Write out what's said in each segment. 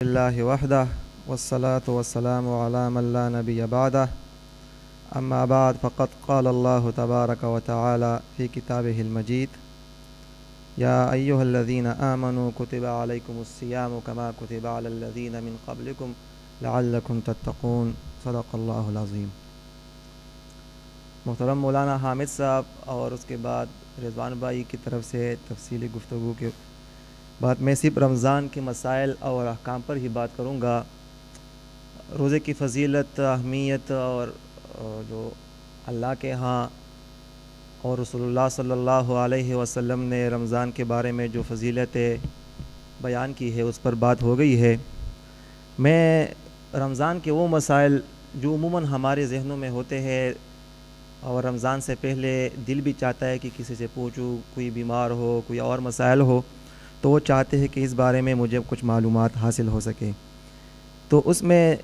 اللہ وحدہ والصلاة والسلام علی من لا نبی بعدہ اما بعد فقد قال اللہ تبارک وتعالی فی کتابہ المجید یا ایہا الذین آمنوا کتب علیکم الصیام کما کتب علی الذین من قبلکم لعلکم تتقون صدق اللہ العظیم۔ محترم مولانا حامد صاحب اور اس کے بعد رضوان بھائی کی طرف سے تفصیلی گفتگو کے بعد میں صرف رمضان کے مسائل اور احکام پر ہی بات کروں گا۔ روزے کی فضیلت، اہمیت اور جو اللہ کے ہاں اور رسول اللہ صلی اللہ علیہ وسلم نے رمضان کے بارے میں جو فضیلتیں بیان کی ہے اس پر بات ہو گئی ہے۔ میں رمضان کے وہ مسائل جو عموماً ہمارے ذہنوں میں ہوتے ہیں اور رمضان سے پہلے دل بھی چاہتا ہے کہ کسی سے پوچھوں، کوئی بیمار ہو، کوئی اور مسائل ہو تو وہ چاہتے ہیں کہ اس بارے میں مجھے کچھ معلومات حاصل ہو سکے، تو اس میں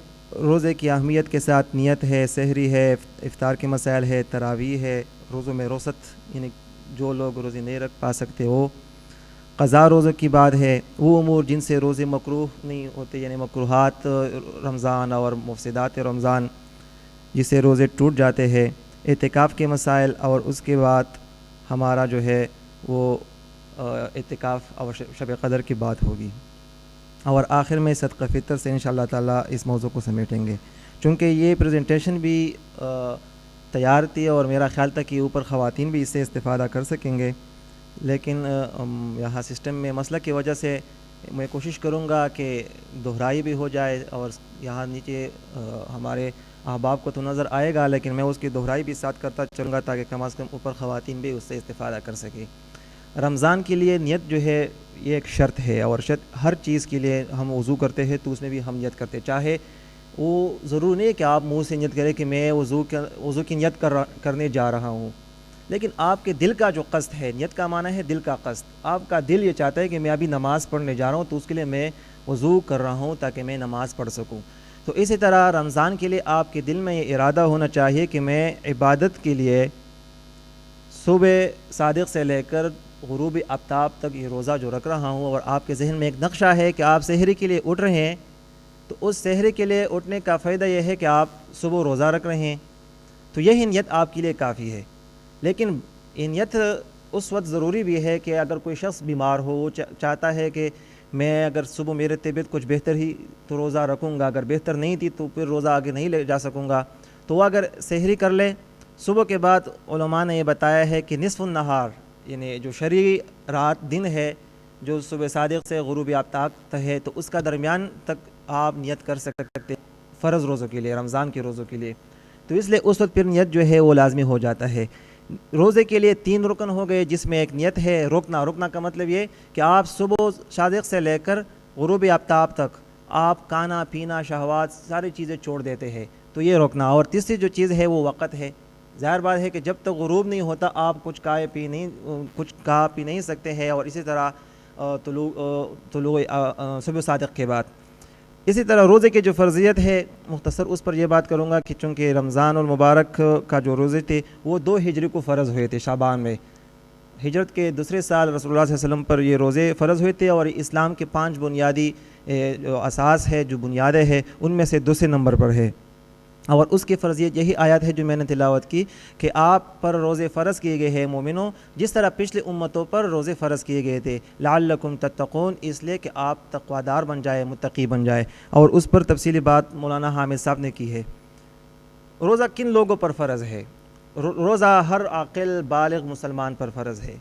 روزے کی اہمیت کے ساتھ نیت ہے، سحری ہے، افطار کے مسائل ہے، تراویح ہے، روزوں میں روست یعنی جو لوگ روزے نہیں رکھ پا سکتے وہ، قضا روزوں کی بات ہے، وہ امور جن سے روزے مکروہ نہیں ہوتے یعنی مکروہات رمضان اور مفسدات رمضان جس سے روزے ٹوٹ جاتے ہیں، اعتکاف کے مسائل، اور اس کے بعد ہمارا جو ہے وہ اعتکاف اور شب قدر کی بات ہوگی، اور آخر میں صدقہ فطر سے انشاءاللہ تعالیٰ اس موضوع کو سمیٹیں گے۔ چونکہ یہ پریزنٹیشن بھی تیار تھی اور میرا خیال تھا کہ اوپر خواتین بھی اس سے استفادہ کر سکیں گے، لیکن یہاں سسٹم میں مسئلہ کی وجہ سے میں کوشش کروں گا کہ دہرائی بھی ہو جائے، اور یہاں نیچے ہمارے احباب کو تو نظر آئے گا لیکن میں اس کی دہرائی بھی ساتھ کرتا چلوں گا تاکہ کم از کم اوپر خواتین بھی اس سے استفادہ کر سکیں۔ رمضان کے لیے نیت جو ہے یہ ایک شرط ہے، اور شرط ہر چیز کے لیے ہم وضو کرتے ہیں تو اس میں بھی ہم نیت کرتے، چاہے وہ ضرور نہیں ہے کہ آپ منہ سے نیت کریں کہ میں وضو کی نیت کرنے جا رہا ہوں، لیکن آپ کے دل کا جو قصد ہے، نیت کا معنی ہے دل کا قصد، آپ کا دل یہ چاہتا ہے کہ میں ابھی نماز پڑھنے جا رہا ہوں تو اس کے لیے میں وضو کر رہا ہوں تاکہ میں نماز پڑھ سکوں۔ تو اسی طرح رمضان کے لیے آپ کے دل میں یہ ارادہ ہونا چاہیے کہ میں عبادت کے لیے صبح صادق سے لے کر غروب آفتاب تک یہ روزہ جو رکھ رہا ہوں، اور آپ کے ذہن میں ایک نقشہ ہے کہ آپ سحری کے لیے اٹھ رہے ہیں، تو اس سحری کے لیے اٹھنے کا فائدہ یہ ہے کہ آپ صبح روزہ رکھ رہے ہیں، تو یہی نیت آپ کے لیے کافی ہے۔ لیکن یہ نیت اس وقت ضروری بھی ہے کہ اگر کوئی شخص بیمار ہو، وہ چاہتا ہے کہ میں اگر صبح میرے طبیعت کچھ بہتر ہی تو روزہ رکھوں گا، اگر بہتر نہیں تھی تو پھر روزہ آگے نہیں لے جا سکوں گا، تو وہ اگر سحری کر لے صبح کے بعد، علماء نے یہ بتایا ہے کہ نصف النہار یعنی جو شرعی رات دن ہے جو صبح صادق سے غروب آفتاب تک ہے، تو اس کا درمیان تک آپ نیت کر سکتے فرض روزوں کے لیے، رمضان کے روزوں کے لیے، تو اس لیے اس وقت پھر نیت جو ہے وہ لازمی ہو جاتا ہے۔ روزے کے لیے 3 رکن ہو گئے جس میں ایک نیت ہے، رکنا کا مطلب یہ کہ آپ صبح صادق سے لے کر غروب آفتاب تک آپ کھانا پینا شہوات ساری چیزیں چھوڑ دیتے ہیں، تو یہ رکنا، اور تیسری جو چیز ہے وہ وقت ہے۔ ظاہر بات ہے کہ جب تک غروب نہیں ہوتا آپ کچھ کھا پی نہیں سکتے ہیں، اور اسی طرح طلوع صبح صادق کے بعد۔ اسی طرح روزے کی جو فرضیت ہے مختصر اس پر یہ بات کروں گا کہ چونکہ رمضان المبارک کا جو روزے تھے وہ 2 ہجری کو فرض ہوئے تھے، شعبان میں، ہجرت کے دوسرے سال رسول اللہ صلی اللہ علیہ وسلم پر یہ روزے فرض ہوئے تھے، اور اسلام کے 5 بنیادی جو اساس ہے، جو بنیادیں ہیں، ان میں سے دوسرے نمبر پر ہے، اور اس کی فرضیت یہی آیات ہے جو میں نے تلاوت کی کہ آپ پر روزے فرض کیے گئے ہیں مومنوں، جس طرح پچھلی امتوں پر روزے فرض کیے گئے تھے، لعلکم تتقون، اس لیے کہ آپ تقویدار بن جائے، متقی بن جائے، اور اس پر تفصیلی بات مولانا حامد صاحب نے کی ہے۔ روزہ کن لوگوں پر فرض ہے؟ روزہ ہر عاقل بالغ مسلمان پر فرض ہے،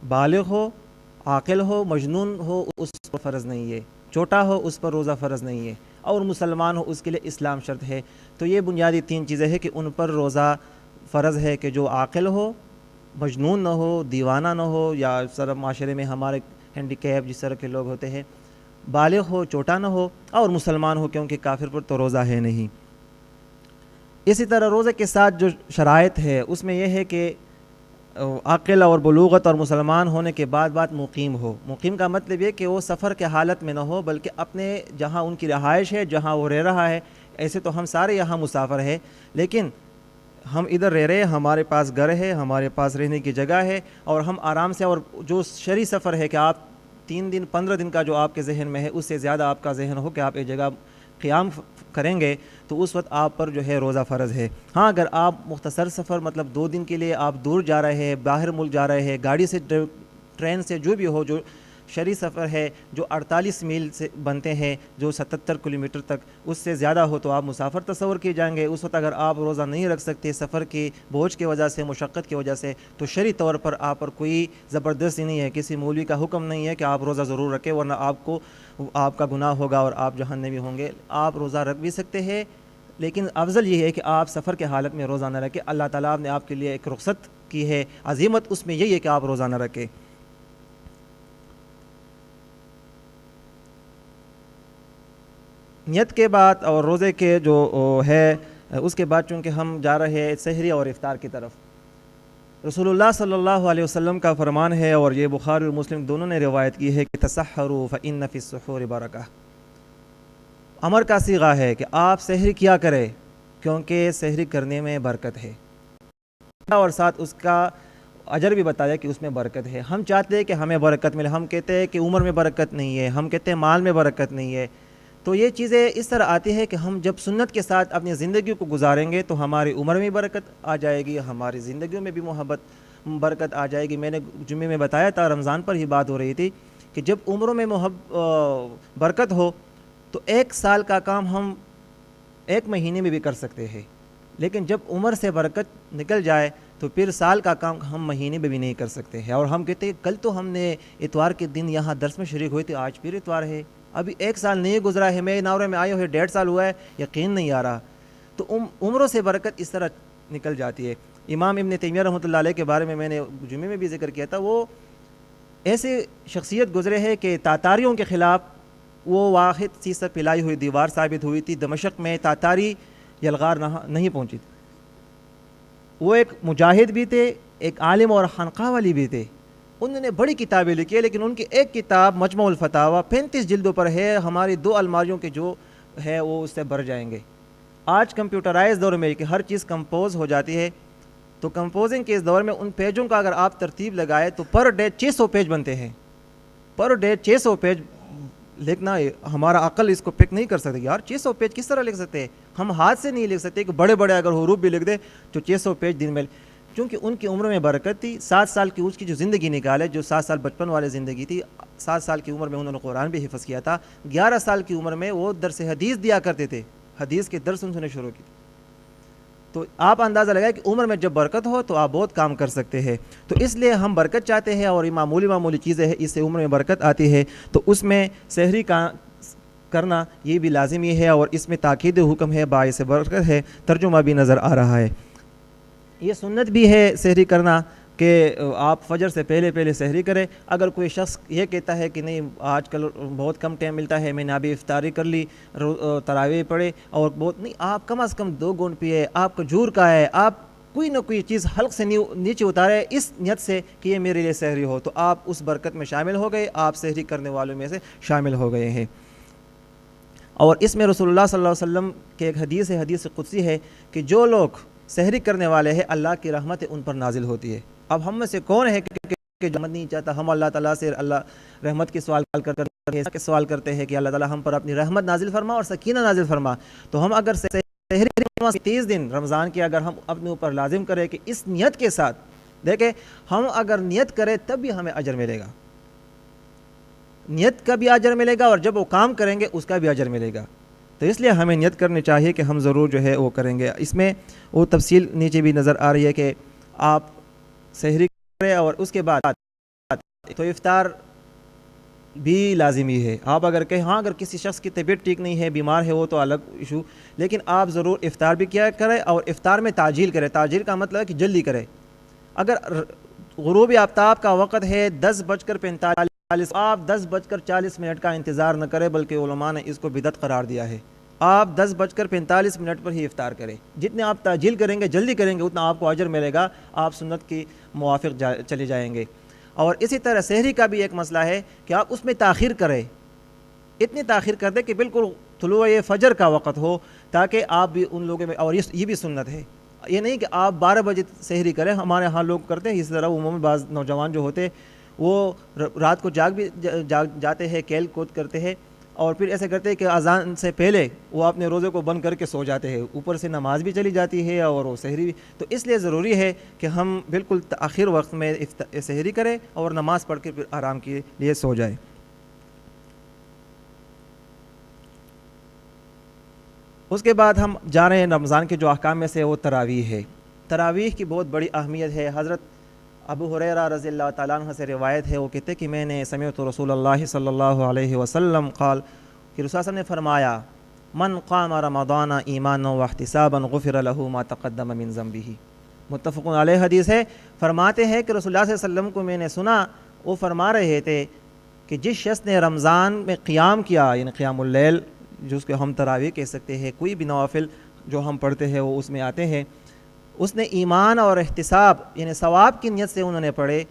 بالغ ہو، عاقل ہو، مجنون ہو اس پر فرض نہیں ہے، چھوٹا ہو اس پر روزہ فرض نہیں ہے، اور مسلمان ہو اس کے لیے اسلام شرط ہے۔ تو یہ بنیادی 3 چیزیں ہیں کہ ان پر روزہ فرض ہے کہ جو عاقل ہو، مجنون نہ ہو، دیوانہ نہ ہو، یا سر معاشرے میں ہمارے ہینڈی کیپ جس طرح کے لوگ ہوتے ہیں، بالغ ہو، چھوٹا نہ ہو، اور مسلمان ہو، کیونکہ کافر پر تو روزہ ہے نہیں۔ اسی طرح روزے کے ساتھ جو شرائط ہے اس میں یہ ہے کہ عاقل اور بلوغت اور مسلمان ہونے کے بعد مقیم ہو۔ مقیم کا مطلب یہ کہ وہ سفر کے حالت میں نہ ہو بلکہ اپنے جہاں ان کی رہائش ہے، جہاں وہ رہ رہا ہے، ایسے تو ہم سارے یہاں مسافر ہیں، لیکن ہم ادھر رہ رہے ہیں، ہمارے پاس گھر ہے، ہمارے پاس رہنے کی جگہ ہے، اور ہم آرام سے، اور جو شرعی سفر ہے کہ آپ 3 دن 15 دن کا جو آپ کے ذہن میں ہے اس سے زیادہ آپ کا ذہن ہو کہ آپ ایک جگہ قیام کریں گے تو اس وقت آپ پر جو ہے روزہ فرض ہے۔ ہاں اگر آپ مختصر سفر مطلب 2 دن کے لیے آپ دور جا رہے ہیں، باہر ملک جا رہے ہیں، گاڑی سے ٹرین سے جو بھی ہو، جو شرعی سفر ہے جو 48 میل سے بنتے ہیں، جو 77 کلومیٹر تک، اس سے زیادہ ہو تو آپ مسافر تصور کیے جائیں گے۔ اس وقت اگر آپ روزہ نہیں رکھ سکتے سفر کی بوجھ کی وجہ سے، مشقت کی وجہ سے، تو شرعی طور پر آپ پر کوئی زبردستی نہیں ہے، کسی مولوی کا حکم نہیں ہے کہ آپ روزہ ضرور رکھیں ورنہ آپ کا گناہ ہوگا اور آپ جہنمی ہوں گے۔ آپ روزہ رکھ بھی سکتے ہیں، لیکن افضل یہ ہے کہ آپ سفر کے حالت میں روزہ نہ رکھیں۔ اللہ تعالیٰ نے آپ کے لیے ایک رخصت کی ہے، عظیمت اس میں یہی ہے کہ آپ روزہ نہ رکھیں۔ نیت کے بعد اور روزے کے جو ہے اس کے بعد چونکہ ہم جا رہے ہیں سحری اور افطار کی طرف، رسول اللہ صلی اللہ علیہ وسلم کا فرمان ہے اور یہ بخاری اور مسلم دونوں نے روایت کی ہے کہ تسحروا فإن فی السحور برکہ، امر کا صیغہ ہے کہ آپ سحری کیا کریں کیونکہ سحری کرنے میں برکت ہے، اور ساتھ اس کا اجر بھی بتایا کہ اس میں برکت ہے۔ ہم چاہتے ہیں کہ ہمیں برکت ملے، ہم کہتے ہیں کہ عمر میں برکت نہیں ہے، ہم کہتے ہیں مال میں برکت نہیں ہے، تو یہ چیزیں اس طرح آتی ہے کہ ہم جب سنت کے ساتھ اپنی زندگی کو گزاریں گے تو ہماری عمر میں برکت آ جائے گی، ہماری زندگیوں میں بھی برکت آ جائے گی۔ میں نے جمعے میں بتایا تھا، رمضان پر ہی بات ہو رہی تھی کہ جب عمروں میں برکت ہو تو 1 سال کا کام ہم 1 مہینے میں بھی کر سکتے ہیں، لیکن جب عمر سے برکت نکل جائے تو پھر سال کا کام ہم مہینے میں بھی نہیں کر سکتے ہیں۔ اور ہم کہتے ہیں کل تو ہم نے اتوار کے دن یہاں درس میں شریک ہوئے تھے، آج پھر اتوار ہے، ابھی 1 سال نہیں گزرا ہے، میں ناورے میں آئے ہوئے 1.5 سال ہوا ہے، یقین نہیں آ رہا۔ تو عمروں سے برکت اس طرح نکل جاتی ہے۔ امام ابن تیمیہ رحمۃ اللہ علیہ کے بارے میں نے جمعے میں بھی ذکر کیا تھا، وہ ایسے شخصیت گزرے ہیں کہ تاتاریوں کے خلاف وہ واحد سیسر پلائی ہوئی دیوار ثابت ہوئی تھی، دمشق میں تاتاری یلغار نہیں پہنچی تھی۔ وہ ایک مجاہد بھی تھے، ایک عالم اور خانقاہ والی بھی تھے، انہوں نے بڑی کتابیں لکھی ہے، لیکن ان کی ایک کتاب مجموع الفتاوی 35 جلدوں پر ہے، ہماری 2 الماریوں کے جو ہے وہ اس سے بھر جائیں گے۔ آج کمپیوٹرائز دور میں کہ ہر چیز کمپوز ہو جاتی ہے، تو کمپوزنگ کے اس دور میں ان پیجوں کا اگر آپ ترتیب لگائے تو پر ڈے 600 پیج بنتے ہیں، پر ڈے 600 پیج لکھنا ہمارا عقل اس کو پک نہیں کر سکتے۔ یار 600 پیج کس طرح لکھ سکتے ہیں؟ ہم ہاتھ سے نہیں لکھ سکتے کہ بڑے بڑے اگر حروف بھی لکھ دیں تو 600 پیج دن میں، چونکہ ان کی عمر میں برکت تھی۔ 7 سال کی اس کی جو زندگی نکالے، جو 7 سال بچپن والے زندگی تھی، 7 سال کی عمر میں انہوں نے قرآن بھی حفظ کیا تھا، 11 سال کی عمر میں وہ درس حدیث دیا کرتے تھے، حدیث کے درس انہوں نے شروع کی۔ تو آپ اندازہ لگائیں کہ عمر میں جب برکت ہو تو آپ بہت کام کر سکتے ہیں۔ تو اس لیے ہم برکت چاہتے ہیں اور یہ معمولی چیزیں ہیں، اس سے عمر میں برکت آتی ہے، تو اس میں سحری کا کرنا یہ بھی لازمی ہے اور اس میں تاکید حکم ہے، باعث برکت ہے، ترجمہ بھی نظر آ رہا ہے۔ یہ سنت بھی ہے سحری کرنا کہ آپ فجر سے پہلے سحری کریں۔ اگر کوئی شخص یہ کہتا ہے کہ نہیں آج کل بہت کم ٹائم ملتا ہے، میں نے ابھی افطاری کر لی، تراویح پڑھے اور بہت نہیں، آپ کم از کم 2 گھونٹ پیے، آپ کھجور کا ہے، آپ کوئی نہ کوئی چیز حلق سے نیچے اتارے اس نیت سے کہ یہ میرے لیے سحری ہو، تو آپ اس برکت میں شامل ہو گئے، آپ سحری کرنے والوں میں سے شامل ہو گئے ہیں۔ اور اس میں رسول اللہ صلی اللہ علیہ وسلم کے ایک حدیث ہے، حدیث قدسی ہے کہ جو لوگ سحری کرنے والے ہیں اللہ کی رحمت ان پر نازل ہوتی ہے۔ اب ہم میں سے کون ہے کہ رحمت نہیں چاہتا؟ ہم اللہ تعالیٰ سے اللہ رحمت کی سوال کرتے ہیں کہ اللہ تعالیٰ ہم پر اپنی رحمت نازل فرما اور سکینہ نازل فرما۔ تو ہم اگر سحری 30 دن رمضان کی اگر ہم اپنے اوپر لازم کریں کہ اس نیت کے ساتھ، دیکھیں ہم اگر نیت کریں تب بھی ہمیں اجر ملے گا، نیت کا بھی اجر ملے گا اور جب وہ کام کریں گے اس کا بھی اجر ملے گا۔ تو اس لیے ہمیں نیت کرنی چاہیے کہ ہم ضرور جو ہے وہ کریں گے۔ اس میں وہ تفصیل نیچے بھی نظر آ رہی ہے کہ آپ سحری کریں اور اس کے بعد تو افطار بھی لازمی ہے۔ آپ اگر کہیں ہاں اگر کسی شخص کی طبیعت ٹھیک نہیں ہے، بیمار ہے، وہ تو الگ ایشو، لیکن آپ ضرور افطار بھی کیا کریں اور افطار میں تعجیل کریں۔ تعجیل کا مطلب ہے کہ جلدی کریں۔ اگر غروب آفتاب کا وقت ہے 10:45، آپ 10:40 کا انتظار نہ کریں، بلکہ علماء نے اس کو بدعت قرار دیا ہے۔ آپ 10:45 پر ہی افطار کریں۔ جتنے آپ تعجیل کریں گے، جلدی کریں گے، اتنا آپ کو اجر ملے گا، آپ سنت کی موافق چلے جائیں گے۔ اور اسی طرح سحری کا بھی ایک مسئلہ ہے کہ آپ اس میں تاخیر کریں، اتنی تاخیر کر دیں کہ بالکل طلوع فجر کا وقت ہو، تاکہ آپ بھی ان لوگوں میں، اور یہ بھی سنت ہے، یہ نہیں کہ آپ 12 بجے سحری کریں۔ ہمارے ہاں لوگ کرتے ہیں اس طرح، عموماً بعض نوجوان جو ہوتے وہ رات کو جاتے ہیں، کھیل کود کرتے ہیں، اور پھر ایسے کرتے ہیں کہ اذان سے پہلے وہ اپنے روزے کو بند کر کے سو جاتے ہیں، اوپر سے نماز بھی چلی جاتی ہے اور وہ سحری بھی. تو اس لیے ضروری ہے کہ ہم بالکل آخر وقت میں سحری کریں اور نماز پڑھ کے پھر آرام کے لیے سو جائیں. اس کے بعد ہم جا رہے ہیں رمضان کے جو احکام میں سے وہ تراویح ہے. تراویح کی بہت بڑی اہمیت ہے. حضرت ابو ہریرہ رضی اللہ تعالیٰ عنہ سے روایت ہے، وہ کہتے ہیں کہ میں نے سمعت رسول اللہ صلی اللہ علیہ وسلم قال کہ رسول اللہ نے فرمایا من قام رمضان ایمانا واحتسابا غفر له ما تقدم من ذنبه. متفق علیہ حدیث ہے. فرماتے ہیں کہ رسول اللہ صلی اللہ علیہ وسلم کو میں نے سنا، وہ فرما رہے تھے کہ جس شخص نے رمضان میں قیام کیا، یعنی قیام اللیل جس کو ہم تراویح کہہ سکتے ہیں، کوئی بھی نوافل جو ہم پڑھتے ہیں وہ اس میں آتے ہیں، اس نے ایمان اور احتساب یعنی ثواب کی نیت سے انہوں نے پڑھے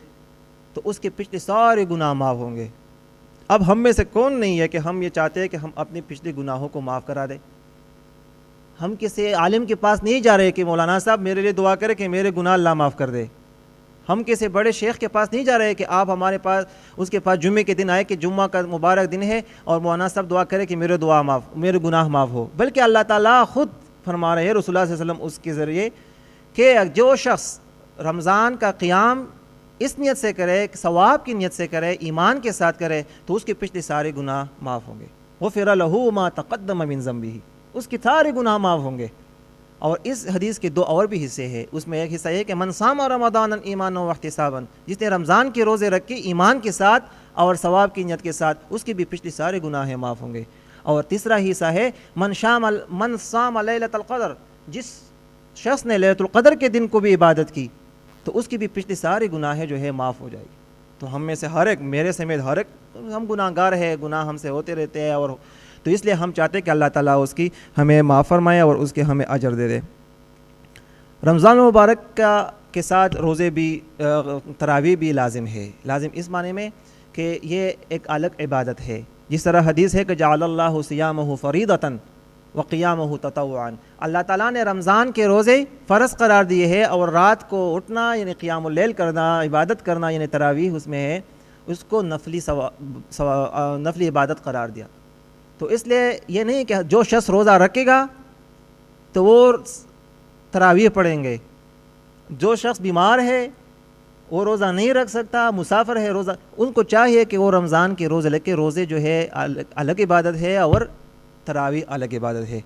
تو اس کے پچھلے سارے گناہ معاف ہوں گے. اب ہم میں سے کون نہیں ہے کہ ہم یہ چاہتے ہیں کہ ہم اپنے پچھلے گناہوں کو معاف کرا دیں؟ ہم کسی عالم کے پاس نہیں جا رہے کہ مولانا صاحب میرے لیے دعا کرے کہ میرے گناہ اللہ معاف کر دے. ہم کسی بڑے شیخ کے پاس نہیں جا رہے کہ آپ ہمارے پاس اس کے پاس جمعے کے دن آئے کہ جمعہ کا مبارک دن ہے اور مولانا صاحب دعا کرے کہ میرے گناہ معاف ہو. بلکہ اللہ تعالیٰ خود فرما رہے ہیں رسول اللہ صلی اللہ علیہ وسلم اس کے ذریعے کہ جو شخص رمضان کا قیام اس نیت سے کرے، ثواب کی نیت سے کرے، ایمان کے ساتھ کرے تو اس کے پچھلے سارے گناہ معاف ہوں گے. غفر له ما تقدم من ذنبه، اس کے سارے گناہ معاف ہوں گے. اور اس حدیث کے دو اور بھی حصے ہیں. اس میں ایک حصہ ہے کہ من صام رمضان ایمانا واحتسابا، جس نے رمضان کے روزے رکھ کے ایمان کے ساتھ اور ثواب کی نیت کے ساتھ، اس کے بھی پچھلے سارے گناہ معاف ہوں گے. اور تیسرا حصہ ہے من صام لیلۃ القدر، جس شخص نے لیلۃ القدر کے دن کو بھی عبادت کی تو اس کی بھی پچھلے سارے گناہ جو ہے معاف ہو جائے گی. تو ہم میں سے ہر ایک، میرے سمیت ہر ایک، ہم گناہ گار ہیں، گناہ ہم سے ہوتے رہتے ہیں، اور تو اس لیے ہم چاہتے ہیں کہ اللہ تعالیٰ اس کی ہمیں معاف فرمائے اور اس کے ہمیں اجر دے دے. رمضان المبارک کے ساتھ روزے بھی، تراویح بھی لازم ہے. لازم اس معنی میں کہ یہ ایک الگ عبادت ہے. جس طرح حدیث ہے کہ جعل اللہ صیامہ فریضۃ وقیامہ تطوعا، اللہ تعالیٰ نے رمضان کے روزے فرض قرار دیے ہیں اور رات کو اٹھنا یعنی قیام اللیل کرنا، عبادت کرنا یعنی تراویح اس میں ہے، اس کو نفلی عبادت قرار دیا. تو اس لیے یہ نہیں کہ جو شخص روزہ رکھے گا تو وہ تراویح پڑھیں گے، جو شخص بیمار ہے وہ روزہ نہیں رکھ سکتا، مسافر ہے روزہ، ان کو چاہیے کہ وہ رمضان کے روزے لے کے، روزے جو ہے الگ عبادت ہے اور تراویح الگ عبادت ہے.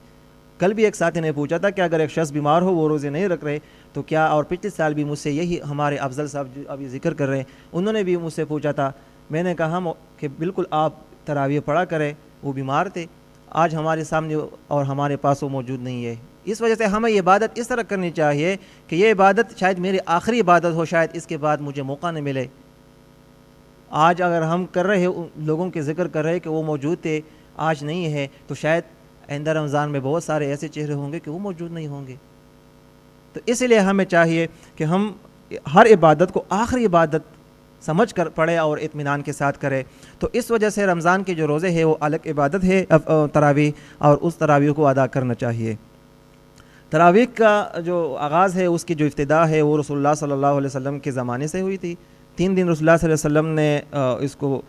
کل بھی ایک ساتھی نے پوچھا تھا کہ اگر ایک شخص بیمار ہو، وہ روزے نہیں رکھ رہے تو کیا، اور پچھلے سال بھی مجھ سے یہی ہمارے افضل صاحب جو ابھی ذکر کر رہے ہیں، انہوں نے بھی مجھ سے پوچھا تھا. میں نے کہا کہ بالکل آپ تراویح پڑھا کریں. وہ بیمار تھے، آج ہمارے سامنے اور ہمارے پاس وہ موجود نہیں ہے. اس وجہ سے ہمیں یہ عبادت اس طرح کرنی چاہیے کہ یہ عبادت شاید میری آخری عبادت ہو، شاید اس کے بعد مجھے موقع نہ ملے. آج اگر ہم کر رہے ہیں، لوگوں کے ذکر کر رہے ہیں کہ وہ موجود تھے، آج نہیں ہے، تو شاید آئندہ رمضان میں بہت سارے ایسے چہرے ہوں گے کہ وہ موجود نہیں ہوں گے. تو اس لیے ہمیں چاہیے کہ ہم ہر عبادت کو آخری عبادت سمجھ کر پڑھے اور اطمینان کے ساتھ کرے. تو اس وجہ سے رمضان کے جو روزے ہیں وہ الگ عبادت ہے تراویح، اور اس تراویح کو ادا کرنا چاہیے. تراویح کا جو آغاز ہے، اس کی جو ابتدا ہے وہ رسول اللہ صلی اللہ علیہ وسلم کے زمانے سے ہوئی تھی. 3 دن رسول اللہ صلی اللہ علیہ وسلم نے اس کو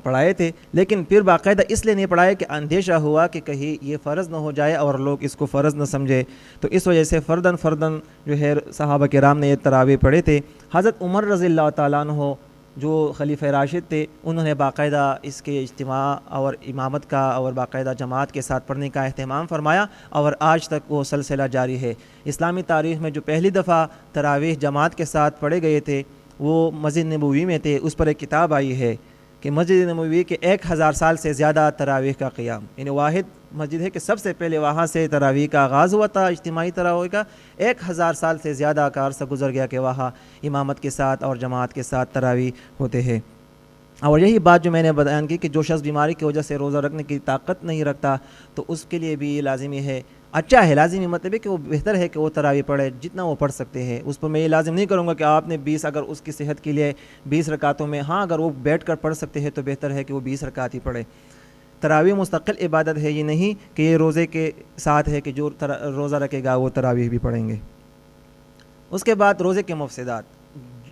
پڑھائے تھے، لیکن پھر باقاعدہ اس لیے نہیں پڑھائے کہ اندیشہ ہوا کہ کہیں یہ فرض نہ ہو جائے اور لوگ اس کو فرض نہ سمجھے. تو اس وجہ سے فرداً جو ہے صحابہ کرام نے یہ تراویح پڑھے تھے. حضرت عمر رضی اللہ تعالیٰ عنہ جو خلیفہ راشد تھے، انہوں نے باقاعدہ اس کے اجتماع اور امامت کا اور باقاعدہ جماعت کے ساتھ پڑھنے کا اہتمام فرمایا، اور آج تک وہ سلسلہ جاری ہے. اسلامی تاریخ میں جو پہلی دفعہ تراویح جماعت کے ساتھ پڑھے گئے تھے وہ مسجد نبوی میں تھے. اس پر ایک کتاب آئی ہے کہ مسجد نبوی کے 1000 سال سے زیادہ تراویح کا قیام، یعنی واحد مسجد ہے کہ سب سے پہلے وہاں سے تراویح کا آغاز ہوا تھا، اجتماعی تراویح کا. 1000 سال سے زیادہ کا عرصہ گزر گیا کہ وہاں امامت کے ساتھ اور جماعت کے ساتھ تراویح ہوتے ہیں. اور یہی بات جو میں نے بیان کی کہ جو شخص بیماری کی وجہ سے روزہ رکھنے کی طاقت نہیں رکھتا تو اس کے لیے بھی یہ لازمی ہے، اچھا ہے، لازمی مطلب ہے کہ وہ بہتر ہے کہ وہ تراویح پڑھے جتنا وہ پڑھ سکتے ہیں. اس پر میں یہ لازم نہیں کروں گا کہ آپ نے 20، اگر اس کی صحت کے لیے 20 رکعتوں میں، ہاں اگر وہ بیٹھ کر پڑھ سکتے ہیں تو بہتر ہے کہ وہ 20 رکعت ہی پڑھے. تراویح مستقل عبادت ہے، یہ نہیں کہ یہ روزے کے ساتھ ہے کہ جو روزہ رکھے گا وہ تراویح بھی پڑھیں گے. اس کے بعد روزے کے مفسدات،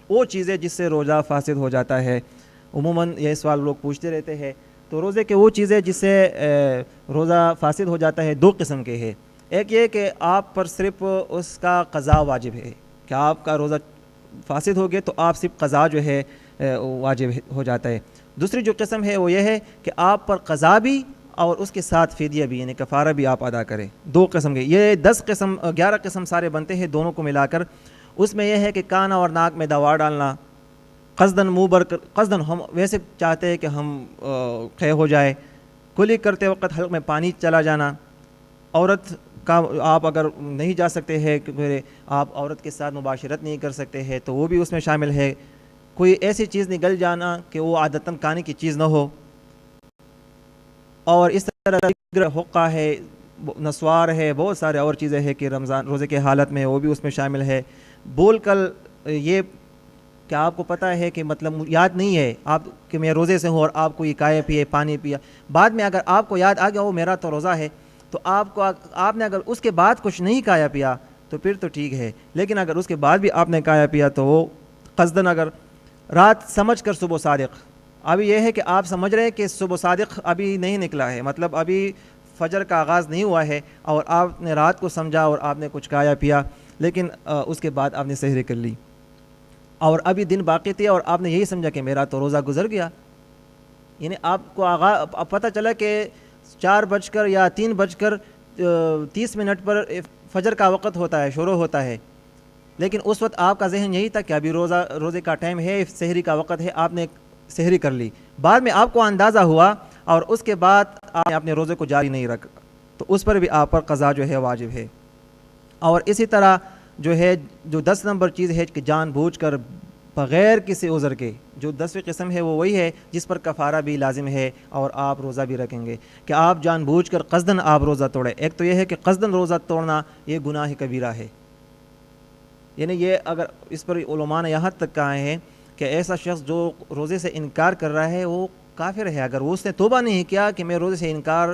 وہ چیزیں جس سے روزہ فاسد ہو جاتا ہے. عموماً یہ سوال لوگ پوچھتے رہتے ہیں. تو روزے کے وہ چیزیں جس سے روزہ فاسد ہو جاتا ہے دو قسم کے ہے. ایک یہ کہ آپ پر صرف اس کا قضا واجب ہے کہ آپ کا روزہ فاسد ہو گیا تو آپ صرف قضا جو ہے واجب ہو جاتا ہے. دوسری جو قسم ہے وہ یہ ہے کہ آپ پر قضا بھی اور اس کے ساتھ فدیہ بھی یعنی کفارہ بھی آپ ادا کریں. دو قسم کے یہ 11 قسم سارے بنتے ہیں دونوں کو ملا کر. اس میں یہ ہے کہ کان اور ناک میں دوا ڈالنا, قصدن منہ بر قصدن ہم ویسے چاہتے ہیں کہ ہم قے ہو جائے, کلی کرتے وقت حلق میں پانی چلا جانا, عورت کا آپ اگر نہیں جا سکتے ہیں کہ آپ عورت کے ساتھ مباشرت نہیں کر سکتے ہیں تو وہ بھی اس میں شامل ہے. کوئی ایسی چیز نگل جانا کہ وہ عادتاً کھانے کی چیز نہ ہو, اور اس طرح حقہ ہے, نسوار ہے, بہت سارے اور چیزیں ہیں کہ رمضان روزے کے حالت میں وہ بھی اس میں شامل ہے. بول کر یہ کہ آپ کو پتہ ہے کہ مطلب یاد نہیں ہے آپ کہ میں روزے سے ہوں اور آپ کو یہ کھائے پیے پانی پیا, بعد میں اگر آپ کو یاد آ گیا وہ میرا تو روزہ ہے تو آپ نے اگر اس کے بعد کچھ نہیں کھایا پیا تو پھر تو ٹھیک ہے, لیکن اگر اس کے بعد بھی آپ نے کھایا پیا تو وہ قصدن اگر رات سمجھ کر صبح صادق, ابھی یہ ہے کہ آپ سمجھ رہے ہیں کہ صبح صادق ابھی نہیں نکلا ہے, مطلب ابھی فجر کا آغاز نہیں ہوا ہے اور آپ نے رات کو سمجھا اور آپ نے کچھ کھایا پیا لیکن اس کے بعد آپ نے سحری کر لی اور ابھی دن باقی تھے اور آپ نے یہی سمجھا کہ میرا تو روزہ گزر گیا. یعنی آپ کو پتہ چلا کہ 4 یا 3:30 پر فجر کا وقت ہوتا ہے, شروع ہوتا ہے, لیکن اس وقت آپ کا ذہن یہی تھا کہ ابھی روزے کا ٹائم ہے, سحری کا وقت ہے, آپ نے سحری کر لی. بعد میں آپ کو اندازہ ہوا اور اس کے بعد آپ نے اپنے روزے کو جاری نہیں رکھا تو اس پر بھی آپ پر قضا جو ہے واجب ہے. اور اسی طرح جو ہے جو 10 نمبر چیز ہے کہ جان بوجھ کر بغیر کسی عذر کے, جو 10ویں قسم ہے وہ وہی ہے جس پر کفارہ بھی لازم ہے اور آپ روزہ بھی رکھیں گے کہ آپ جان بوجھ کر قصدن آپ روزہ توڑیں. ایک تو یہ ہے کہ قصدن روزہ توڑنا یہ گناہ کبیرہ ہے, یعنی یہ اگر اس پر علماء نے یہاں تک کہا ہے کہ ایسا شخص جو روزے سے انکار کر رہا ہے وہ کافر ہے. اگر وہ اس نے توبہ نہیں کیا کہ میں روزے سے انکار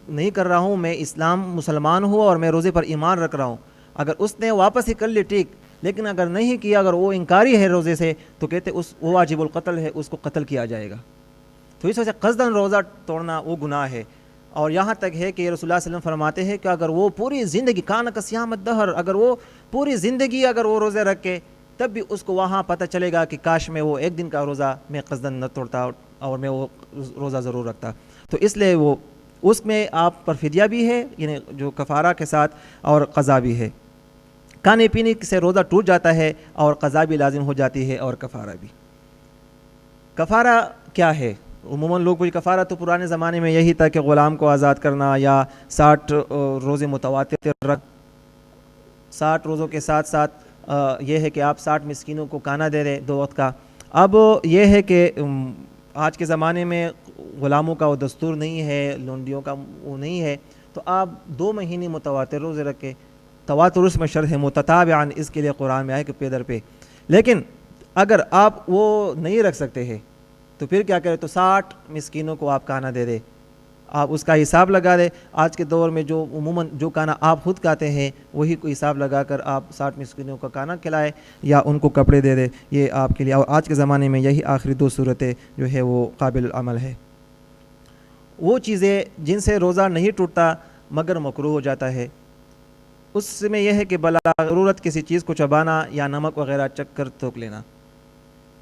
نہیں کر رہا ہوں, میں مسلمان ہوں اور میں روزے پر ایمان رکھ رہا ہوں, اگر اس نے واپس ہی کر لی ٹھیک, لیکن اگر نہیں کیا, اگر وہ انکاری ہے روزے سے تو کہتے وہ واجب القتل ہے, اس کو قتل کیا جائے گا. تو اس وجہ سے قصداً روزہ توڑنا وہ گناہ ہے. اور یہاں تک ہے کہ رسول اللہ صلی اللہ علیہ وسلم فرماتے ہیں کہ اگر وہ پوری زندگی کان کصیام الدہر, اگر وہ پوری زندگی اگر وہ روزے رکھے تب بھی اس کو وہاں پتہ چلے گا کہ کاش میں وہ ایک دن کا روزہ میں قصداً نہ توڑتا اور میں وہ روزہ ضرور رکھتا. تو اس لیے وہ اس میں آپ پر فدیہ بھی ہے یعنی جو کفارہ کے ساتھ اور قضا بھی ہے. کھانے پینے سے روزہ ٹوٹ جاتا ہے اور قضا بھی لازم ہو جاتی ہے اور کفارہ بھی. کفارہ کیا ہے؟ عموماً لوگ کفارہ تو پرانے زمانے میں یہی تھا کہ غلام کو آزاد کرنا یا 60 روزے متواتر رکھ, 60 روزوں کے ساتھ ساتھ یہ ہے کہ آپ 60 مسکینوں کو کھانا دے دیں 2 وقت کا. اب یہ ہے کہ آج کے زمانے میں غلاموں کا وہ دستور نہیں ہے, لونڈیوں کا وہ نہیں ہے, تو آپ 2 مہینے متواتر روزے رکھے. تواتر اس میں شرط ہے, متتابعاً اس کے لیے قرآن میں آئے کہ پیدر پہ. لیکن اگر آپ وہ نہیں رکھ سکتے ہیں تو پھر کیا کرے, تو 60 مسکینوں کو آپ کھانا دے دے, آپ اس کا حساب لگا دے. آج کے دور میں جو عموماً جو کھانا آپ خود کھاتے ہیں وہی کو حساب لگا کر آپ 60 مسکینوں کا کھانا کھلائے یا ان کو کپڑے دے دے, یہ آپ کے لیے. اور آج کے زمانے میں یہی آخری 2 صورتیں جو ہے وہ قابل عمل ہے. وہ چیزیں جن سے روزہ نہیں ٹوٹتا مگر مکروہ ہو جاتا ہے, اس میں یہ ہے کہ بلا ضرورت کسی چیز کو چبانا یا نمک وغیرہ چکھ کر تھوک لینا.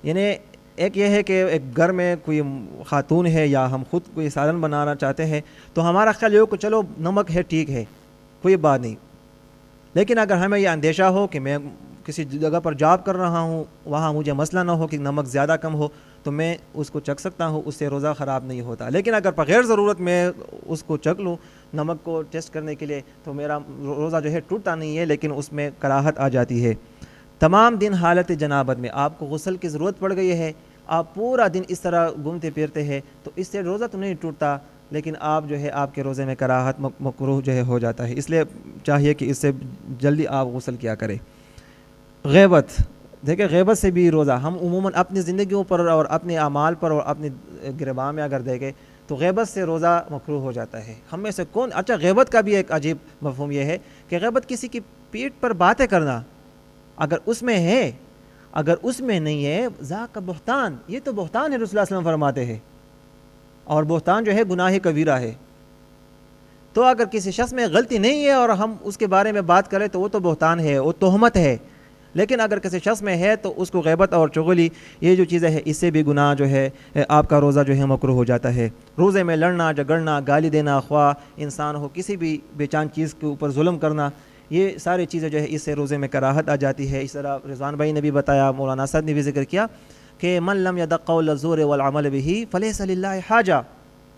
یعنی ایک یہ ہے کہ ایک گھر میں کوئی خاتون ہے یا ہم خود کوئی سالن بنانا چاہتے ہیں تو ہمارا خیال یہ ہو کہ چلو نمک ہے ٹھیک ہے کوئی بات نہیں, لیکن اگر ہمیں یہ اندیشہ ہو کہ میں کسی جگہ پر جاب کر رہا ہوں وہاں مجھے مسئلہ نہ ہو کہ نمک زیادہ کم ہو تو میں اس کو چکھ سکتا ہوں, اس سے روزہ خراب نہیں ہوتا. لیکن اگر بغیر ضرورت میں اس کو چکھ لوں نمک کو ٹیسٹ کرنے کے لیے تو میرا روزہ جو ہے ٹوٹتا نہیں ہے لیکن اس میں کراہت آ جاتی ہے. تمام دن حالت جنابت میں آپ کو غسل کی ضرورت پڑ گئی ہے, آپ پورا دن اس طرح گھومتے پھرتے ہیں تو اس سے روزہ تو نہیں ٹوٹتا لیکن آپ جو ہے آپ کے روزے میں کراہت مکروہ جو ہے ہو جاتا ہے. اس لیے چاہیے کہ اس سے جلدی آپ غسل کیا کریں. غیبت, دیکھیں غیبت سے بھی روزہ, ہم عموماً اپنی زندگیوں پر اور اپنے اعمال پر اور اپنی گربان میں اگر دیکھیں تو غیبت سے روزہ مکروہ ہو جاتا ہے. ہم میں سے کون, اچھا غیبت کا بھی ایک عجیب مفہوم یہ ہے کہ غیبت کسی کی پیٹھ پر باتیں کرنا اگر اس میں ہے اگر اس میں نہیں ہے ذاک بہتان، یہ تو بہتان ہے، رسول اللہ صلی اللہ علیہ وسلم فرماتے ہیں، اور بہتان جو ہے گناہ کبیرہ ہے۔ تو اگر کسی شخص میں غلطی نہیں ہے اور ہم اس کے بارے میں بات کریں تو وہ تو بہتان ہے، وہ تہمت ہے۔ لیکن اگر کسی شخص میں ہے تو اس کو غیبت اور چغلی یہ جو چیزیں ہے اس سے بھی گناہ جو ہے آپ کا روزہ جو ہے مکروہ ہو جاتا ہے۔ روزے میں لڑنا جھگڑنا، گالی دینا، خواہ انسان ہو، کسی بھی بے جان چیز کے اوپر ظلم کرنا، یہ ساری چیزیں جو ہے اس سے روزے میں کراہت آ جاتی ہے۔ اس طرح رضوان بھائی نے بھی بتایا، مولانا اسد نے بھی ذکر کیا کہ من لم يدع قول الزور والعمل به فليس لله حاجہ،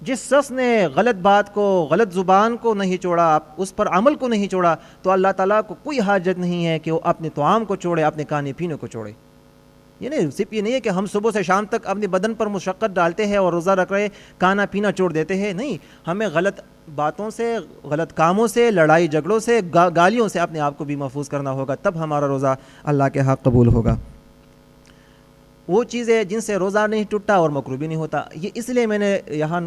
جس شخص نے غلط بات کو، غلط زبان کو نہیں چھوڑا، اس پر عمل کو نہیں چھوڑا، تو اللہ تعالیٰ کو کوئی حاجت نہیں ہے کہ وہ اپنے طعام کو چھوڑے، اپنے کھانے پینے کو چھوڑے۔ یہ نہیں، صرف یہ نہیں ہے کہ ہم صبح سے شام تک اپنے بدن پر مشقت ڈالتے ہیں اور روزہ رکھ رہے، کھانا پینا چھوڑ دیتے ہیں، نہیں، ہمیں غلط باتوں سے، غلط کاموں سے، لڑائی جھگڑوں سے، گالیوں سے اپنے آپ کو بھی محفوظ کرنا ہوگا، تب ہمارا روزہ اللہ کے ہاں قبول ہوگا۔ وہ چیزیں جن سے روزہ نہیں ٹوٹتا اور مکروہ بھی نہیں ہوتا، یہ اس لیے میں نے یہاں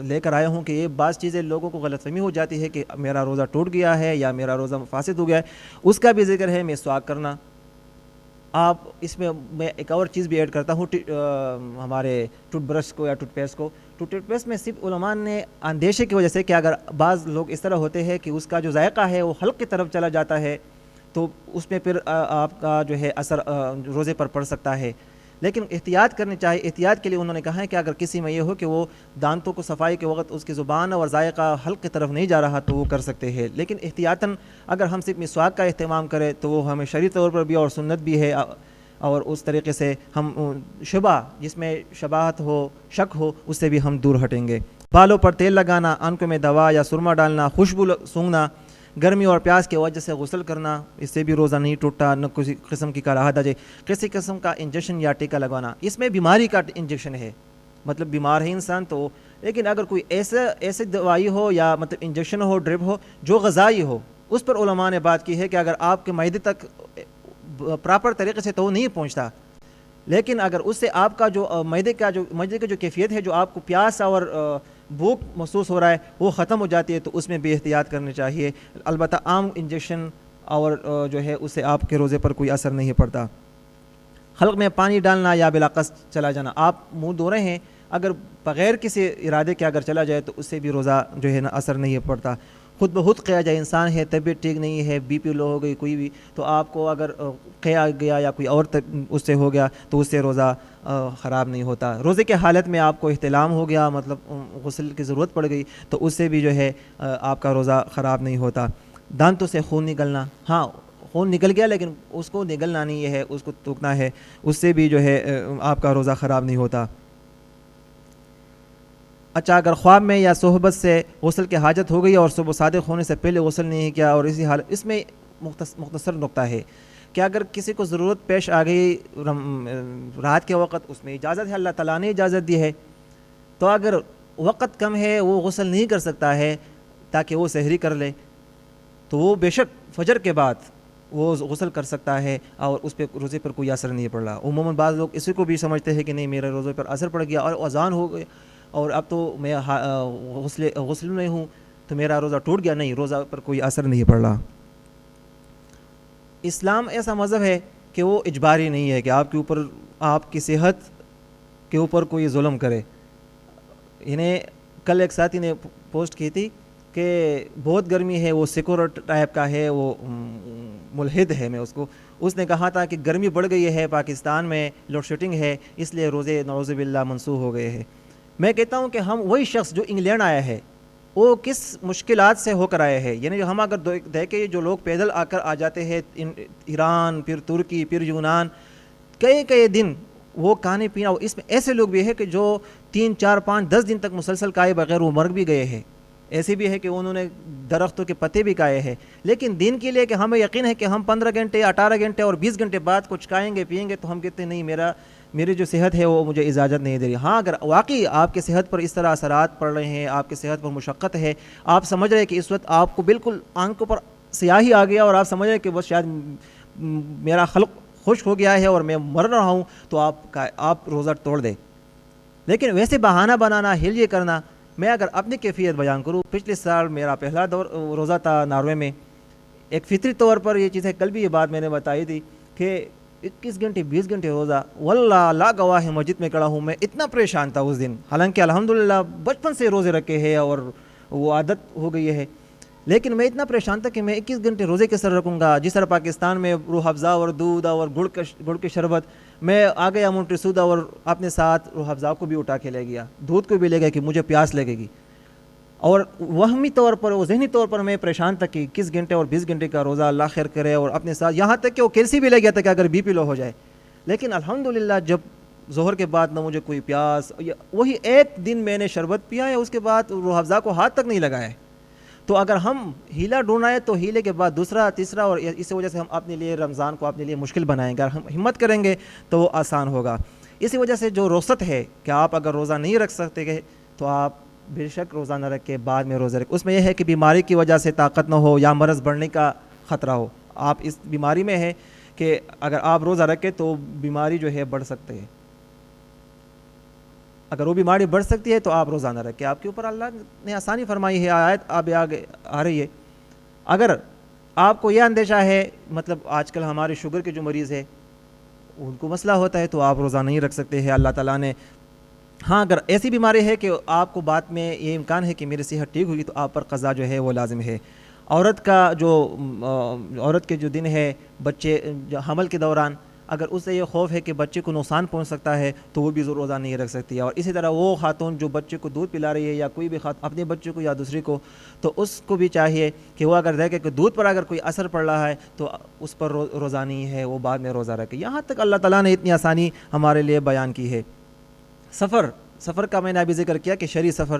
لے کر آیا ہوں کہ یہ بعض چیزیں لوگوں کو غلط فہمی ہو جاتی ہے کہ میرا روزہ ٹوٹ گیا ہے یا میرا روزہ فاسد ہو گیا ہے، اس کا بھی ذکر ہے، مسواک کرنا۔ آپ اس میں ایک اور چیز بھی ایڈ کرتا ہوں، ہمارے ٹوتھ برش کو یا ٹوتھ پیسٹ کو، ٹوتھ پیسٹ میں صرف علماء نے اندیشے کی وجہ سے کہ اگر بعض لوگ اس طرح ہوتے ہیں کہ اس کا جو ذائقہ ہے وہ حلق کی طرف چلا جاتا ہے تو اس میں پھر آپ کا جو ہے اثر روزے پر پڑ سکتا ہے، لیکن احتیاط کرنی چاہیے۔ احتیاط کے لیے انہوں نے کہا ہے کہ اگر کسی میں یہ ہو کہ وہ دانتوں کو صفائی کے وقت اس کی زبان اور ذائقہ حلق کی طرف نہیں جا رہا تو وہ کر سکتے ہیں، لیکن احتیاطاً اگر ہم صرف مسواک کا اہتمام کریں تو وہ ہمیں شرعی طور پر بھی اور سنت بھی ہے، اور اس طریقے سے ہم شبہ، جس میں شباہت ہو، شک ہو، اس سے بھی ہم دور ہٹیں گے۔ بالوں پر تیل لگانا، آنکھوں میں دوا یا سرما ڈالنا، خوشبو سونگھنا، گرمی اور پیاس کی وجہ سے غسل کرنا، اس سے بھی روزہ نہیں ٹوٹتا، نہ کسی قسم کی کراہت آ جائے۔ کسی قسم کا انجیکشن یا ٹیکا لگوانا، اس میں بیماری کا انجیکشن ہے، مطلب بیمار ہے انسان تو، لیکن اگر کوئی ایسے دوائی ہو یا مطلب انجیکشن ہو، ڈرپ ہو جو غذائی ہو، اس پر علماء نے بات کی ہے کہ اگر آپ کے معدے تک پراپر طریقے سے تو وہ نہیں پہنچتا، لیکن اگر اس سے آپ کا جو معدے کی جو کیفیت ہے، جو آپ کو پیاس اور بھوک محسوس ہو رہا ہے، وہ ختم ہو جاتی ہے، تو اس میں بھی احتیاط کرنی چاہیے۔ البتہ عام انجیکشن اور جو ہے اس سے آپ کے روزے پر کوئی اثر نہیں پڑتا۔ حلق میں پانی ڈالنا یا بلا قصد چلا جانا، آپ منہ دھو رہے ہیں، اگر بغیر کسی ارادے کے اگر چلا جائے تو اس سے بھی روزہ جو ہے نا اثر نہیں پڑتا۔ خود بخود قیا جائے، انسان ہے، طبیعت ٹھیک نہیں ہے، بی پی لو ہو گئی کوئی بھی، تو آپ کو اگر قیا گیا یا کوئی اور اس سے ہو گیا تو اس سے روزہ خراب نہیں ہوتا۔ روزے کے حالت میں آپ کو احتلام ہو گیا، مطلب غسل کی ضرورت پڑ گئی، تو اس سے بھی جو ہے آپ کا روزہ خراب نہیں ہوتا۔ دانتوں سے خون نکلنا، ہاں خون نکل گیا لیکن اس کو نگلنا نہیں ہے، اس کو تھوکنا ہے، اس سے بھی جو ہے آپ کا روزہ خراب نہیں ہوتا۔ اچھا، اگر خواب میں یا صحبت سے غسل کی حاجت ہو گئی اور صبح صادق ہونے سے پہلے غسل نہیں کیا اور اسی حالت، اس میں مختصر نقطہ ہے کہ اگر کسی کو ضرورت پیش آ گئی رات کے وقت، اس میں اجازت ہے، اللہ تعالیٰ نے اجازت دی ہے، تو اگر وقت کم ہے وہ غسل نہیں کر سکتا ہے تاکہ وہ سحری کر لے، تو وہ بے شک فجر کے بعد وہ غسل کر سکتا ہے اور اس پہ روزے پر کوئی اثر نہیں پڑ رہا۔ عموماً بعض لوگ اسی کو بھی سمجھتے ہیں کہ نہیں میرے روزے پر اثر پڑ گیا اور اذان ہو گئی اور اب تو میں غسل میں ہوں تو میرا روزہ ٹوٹ گیا، نہیں، روزہ پر کوئی اثر نہیں پڑ رہا۔ اسلام ایسا مذہب ہے کہ وہ اجباری نہیں ہے کہ آپ کے اوپر، آپ کی صحت کے اوپر کوئی ظلم کرے۔ انہیں کل ایک ساتھی نے پوسٹ کی تھی کہ بہت گرمی ہے، وہ سیکولر ٹائپ کا ہے، وہ ملحد ہے، میں اس نے کہا تھا کہ گرمی بڑھ گئی ہے، پاکستان میں لوڈ شیڈنگ ہے، اس لیے روزے نعوذ باللہ منسوخ ہو گئے ہیں۔ میں کہتا ہوں کہ ہم وہی شخص جو انگلینڈ آیا ہے وہ کس مشکلات سے ہو کر آئے ہیں، یعنی ہم اگر دیکھیں جو لوگ پیدل آ کر آ جاتے ہیں ایران، پھر ترکی، پھر یونان، کئی دن وہ کھانے پینا، اس میں ایسے لوگ بھی ہیں کہ جو 3 4 5 10 دن تک مسلسل کھائے بغیر وہ مر بھی گئے ہیں، ایسے بھی ہے کہ انہوں نے درختوں کے پتے بھی کھائے ہیں، لیکن دین کے لیے کہ ہمیں یقین ہے کہ ہم 15 گھنٹے 18 گھنٹے اور 20 گھنٹے بعد کچھ کھائیں گے پئیں گے، تو ہم کہتے ہیں نہیں، میری جو صحت ہے وہ مجھے اجازت نہیں دے رہی۔ ہاں، اگر واقعی آپ کی صحت پر اس طرح اثرات پڑ رہے ہیں، آپ کی صحت پر مشقت ہے، آپ سمجھ رہے ہیں کہ اس وقت آپ کو بالکل آنکھوں پر سیاہی آ گیا اور آپ سمجھ رہے ہیں کہ بس شاید میرا خلق خشک ہو گیا ہے اور میں مر رہا ہوں، تو آپ روزہ توڑ دیں۔ لیکن ویسے بہانہ بنانا، ہیلیے کرنا، میں اگر اپنی کیفیت بیان کروں، پچھلے سال میرا پہلا روزہ تھا ناروے میں، ایک فطری طور پر یہ چیز ہے، کل بھی یہ بات میں نے بتائی تھی کہ 21 گھنٹے 20 گھنٹے روزہ، واللہ لا گواہ مسجد میں کھڑا ہوں، میں اتنا پریشان تھا اس دن، حالانکہ الحمدللہ بچپن سے روزے رکھے ہیں اور وہ عادت ہو گئی ہے، لیکن میں اتنا پریشان تھا کہ میں 21 گھنٹے روزے کس طرح رکھوں گا. جس طرح پاکستان میں روح افزا اور دودھ اور گڑ کے شربت، میں آ گیا مونٹی سودا اور اپنے ساتھ روح افزا کو بھی اٹھا کے لے گیا، دودھ کو بھی لے گیا کہ مجھے پیاس لگے گی، اور وہمی طور پر وہ ذہنی طور پر میں پریشان تھا کہ 21 گھنٹے اور 20 گھنٹے کا روزہ اللہ خیر کرے، اور اپنے ساتھ یہاں تک کہ وہ کیلسی بھی لے گیا تھا کہ اگر بی پی لو ہو جائے. لیکن الحمدللہ جب ظہر کے بعد نہ مجھے کوئی پیاس، وہی ایک دن میں نے شربت پیا ہے، اس کے بعد روح افزا کو ہاتھ تک نہیں لگایا. تو اگر ہم ہیلا ڈھونڈنا ہے تو ہیلے کے بعد دوسرا تیسرا، اور اس وجہ سے ہم اپنے لیے رمضان کو اپنے لیے مشکل بنائیں گے. اگر ہم ہمت کریں گے تو وہ آسان ہوگا. اسی وجہ سے جو رخصت ہے کہ آپ اگر روزہ نہیں رکھ سکتے گے تو آپ بے شک روزہ نہ رکھ کے بعد میں روزہ رکھ. اس میں یہ ہے کہ بیماری کی وجہ سے طاقت نہ ہو یا مرض بڑھنے کا خطرہ ہو، آپ اس بیماری میں ہے کہ اگر آپ روزہ رکھیں تو بیماری جو ہے بڑھ سکتے ہیں، اگر وہ بیماری بڑھ سکتی ہے تو آپ روزہ نہ رکھیں. آپ کے اوپر اللہ نے آسانی فرمائی ہے، آیت آپ آگے آ رہی ہے. اگر آپ کو یہ اندیشہ ہے، مطلب آج کل ہمارے شوگر کے جو مریض ہے ان کو مسئلہ ہوتا ہے تو آپ روزہ نہیں رکھ سکتے ہیں. اللہ تعالیٰ نے ہاں اگر ایسی بیماری ہے کہ آپ کو بعد میں یہ امکان ہے کہ میری صحت ٹھیک ہوگی تو آپ پر قضا جو ہے وہ لازم ہے. عورت کے جو دن ہے بچے حمل کے دوران، اگر اس سے یہ خوف ہے کہ بچے کو نقصان پہنچ سکتا ہے تو وہ بھی روزہ نہیں رکھ سکتی ہے. اور اسی طرح وہ خاتون جو بچے کو دودھ پلا رہی ہے یا کوئی بھی اپنے بچے کو یا دوسری کو، تو اس کو بھی چاہیے کہ وہ اگر دیکھے کہ دودھ پر اگر کوئی اثر پڑ رہا ہے تو اس پر روزہ نہیں ہے، وہ بعد میں روزہ رکھے. یہاں تک اللہ تعالیٰ نے اتنی آسانی ہمارے لیے بیان کی ہے. سفر کا میں نے ابھی ذکر کیا کہ شرعی سفر،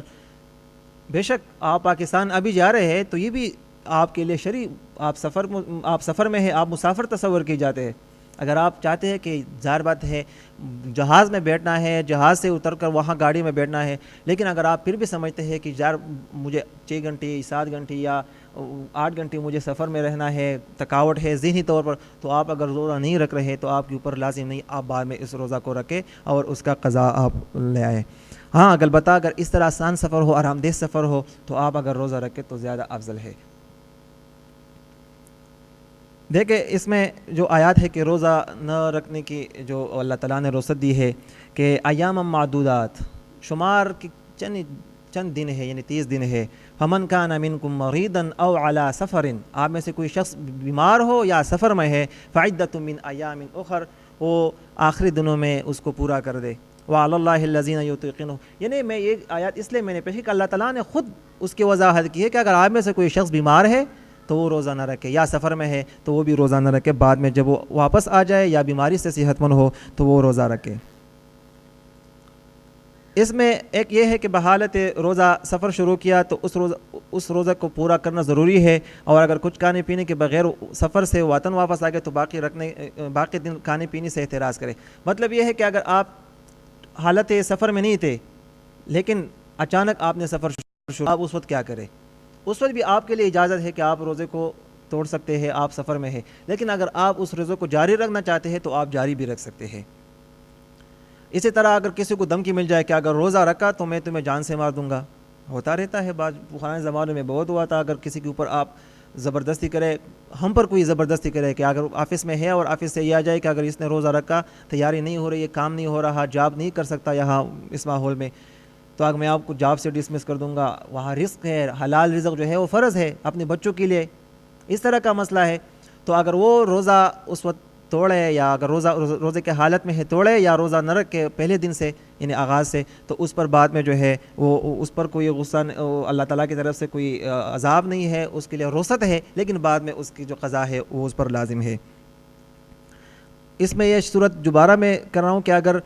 بے شک آپ پاکستان ابھی جا رہے ہیں تو یہ بھی آپ کے لیے شرعی، آپ سفر میں ہیں، آپ مسافر تصور کی جاتے ہیں. اگر آپ چاہتے ہیں کہ ظاہر بات ہے جہاز میں بیٹھنا ہے، جہاز سے اتر کر وہاں گاڑی میں بیٹھنا ہے، لیکن اگر آپ پھر بھی سمجھتے ہیں کہ مجھے 6 گھنٹے 7 گھنٹے یا 8 گھنٹے مجھے سفر میں رہنا ہے، تھکاوٹ ہے ذہنی طور پر، تو آپ اگر روزہ نہیں رکھ رہے تو آپ کے اوپر لازم نہیں، آپ بعد میں اس روزہ کو رکھیں اور اس کا قضا آپ لے آئیں. ہاں البتہ اگر اس طرح آسان سفر ہو، آرام دہ سفر ہو، تو آپ اگر روزہ رکھیں تو زیادہ افضل ہے. دیکھیں اس میں جو آیات ہے کہ روزہ نہ رکھنے کی جو اللہ تعالیٰ نے رخصت دی ہے کہ ایام معدودات، شمار کی چند دن ہے، یعنی 30 دن ہے. فمن کان منکم مریضا او علی سفر، آپ میں سے کوئی شخص بیمار ہو یا سفر میں ہے، فعدۃ من ایام اخر، وہ آخری دنوں میں اس کو پورا کر دے. وعلی اللہ الذین یطیقونہ، یعنی میں یہ آیات اس لیے میں نے پیش کی کہ اللہ تعالیٰ نے خود اس کی وضاحت کی ہے کہ اگر آپ میں سے کوئی شخص بیمار ہے تو وہ روزہ نہ رکھے، یا سفر میں ہے تو وہ بھی روزہ نہ رکھے، بعد میں جب وہ واپس آ جائے یا بیماری سے صحت مند ہو تو وہ روزہ رکھے. اس میں ایک یہ ہے کہ بحالت روزہ سفر شروع کیا تو اس روزہ کو پورا کرنا ضروری ہے، اور اگر کچھ کھانے پینے کے بغیر سفر سے وطن واپس آ گئے تو باقی دن کھانے پینے سے احتراز کرے. مطلب یہ ہے کہ اگر آپ حالت سفر میں نہیں تھے لیکن اچانک آپ نے سفر شروع، آپ اس وقت کیا کریں؟ اس وقت بھی آپ کے لیے اجازت ہے کہ آپ روزے کو توڑ سکتے ہیں، آپ سفر میں ہیں، لیکن اگر آپ اس روزے کو جاری رکھنا چاہتے ہیں تو آپ جاری بھی رکھ سکتے ہیں. اسی طرح اگر کسی کو دھمکی مل جائے کہ اگر روزہ رکھا تو میں تمہیں جان سے مار دوں گا، ہوتا رہتا ہے، بعض پرانے زمانے میں بہت ہوا تھا. اگر کسی کے اوپر آپ زبردستی کرے، ہم پر کوئی زبردستی کرے کہ اگر آفس میں ہے اور آفس سے یہ آ جائے کہ اگر اس نے روزہ رکھا، تیاری نہیں ہو رہی ہے، کام نہیں ہو رہا، جاب نہیں کر سکتا یہاں اس ماحول میں، تو اگر میں آپ کو جاب سے ڈسمس کر دوں گا. وہاں رزق ہے، حلال رزق جو ہے وہ فرض ہے اپنے بچوں کے لیے، اس طرح کا مسئلہ ہے. تو اگر وہ روزہ اس وقت توڑے، یا اگر روزے کے حالت میں ہے توڑے، یا روزہ نہ رکھ کے پہلے دن سے یعنی آغاز سے، تو اس پر بعد میں جو ہے وہ اس پر کوئی غصہ اللہ تعالیٰ کی طرف سے کوئی عذاب نہیں ہے، اس کے لیے رخصت ہے، لیکن بعد میں اس کی جو قضا ہے وہ اس پر لازم ہے. اس میں یہ صورت دوبارہ میں کر رہا ہوں کہ اگر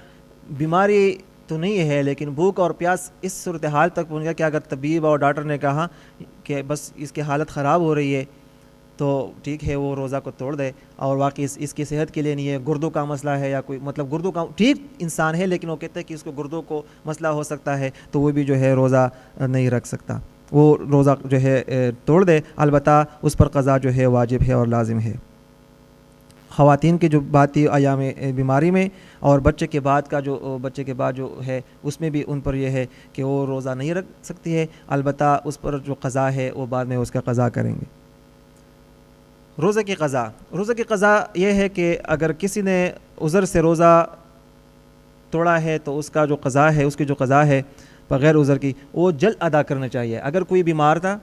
بیماری تو نہیں ہے لیکن بھوک اور پیاس اس صورتحال تک پہنچ گیا کہ اگر طبیب اور ڈاکٹر نے کہا کہ بس اس کی حالت خراب ہو رہی ہے تو ٹھیک ہے وہ روزہ کو توڑ دے، اور واقعی اس کی صحت کے لیے نہیں ہے، گردوں کا مسئلہ ہے یا کوئی مطلب گردوں کا ٹھیک انسان ہے لیکن وہ کہتے ہیں کہ اس کو گردوں کو مسئلہ ہو سکتا ہے، تو وہ بھی جو ہے روزہ نہیں رکھ سکتا، وہ روزہ جو ہے توڑ دے. البتہ اس پر قضا جو ہے واجب ہے اور لازم ہے. خواتین کی جو بات تھی ایام بیماری میں، اور بچے کے بعد جو ہے اس میں بھی ان پر یہ ہے کہ وہ روزہ نہیں رکھ سکتی ہے، البتہ اس پر جو قضا ہے وہ بعد میں اس کا قضا کریں گے. روزے کی قضا. روزے کی قضا یہ ہے کہ اگر کسی نے عذر سے روزہ توڑا ہے تو اس کا جو قضا ہے، اس کی جو قضا ہے بغیر عذر کی، وہ جلد ادا کرنا چاہیے. اگر کوئی بیمار تھا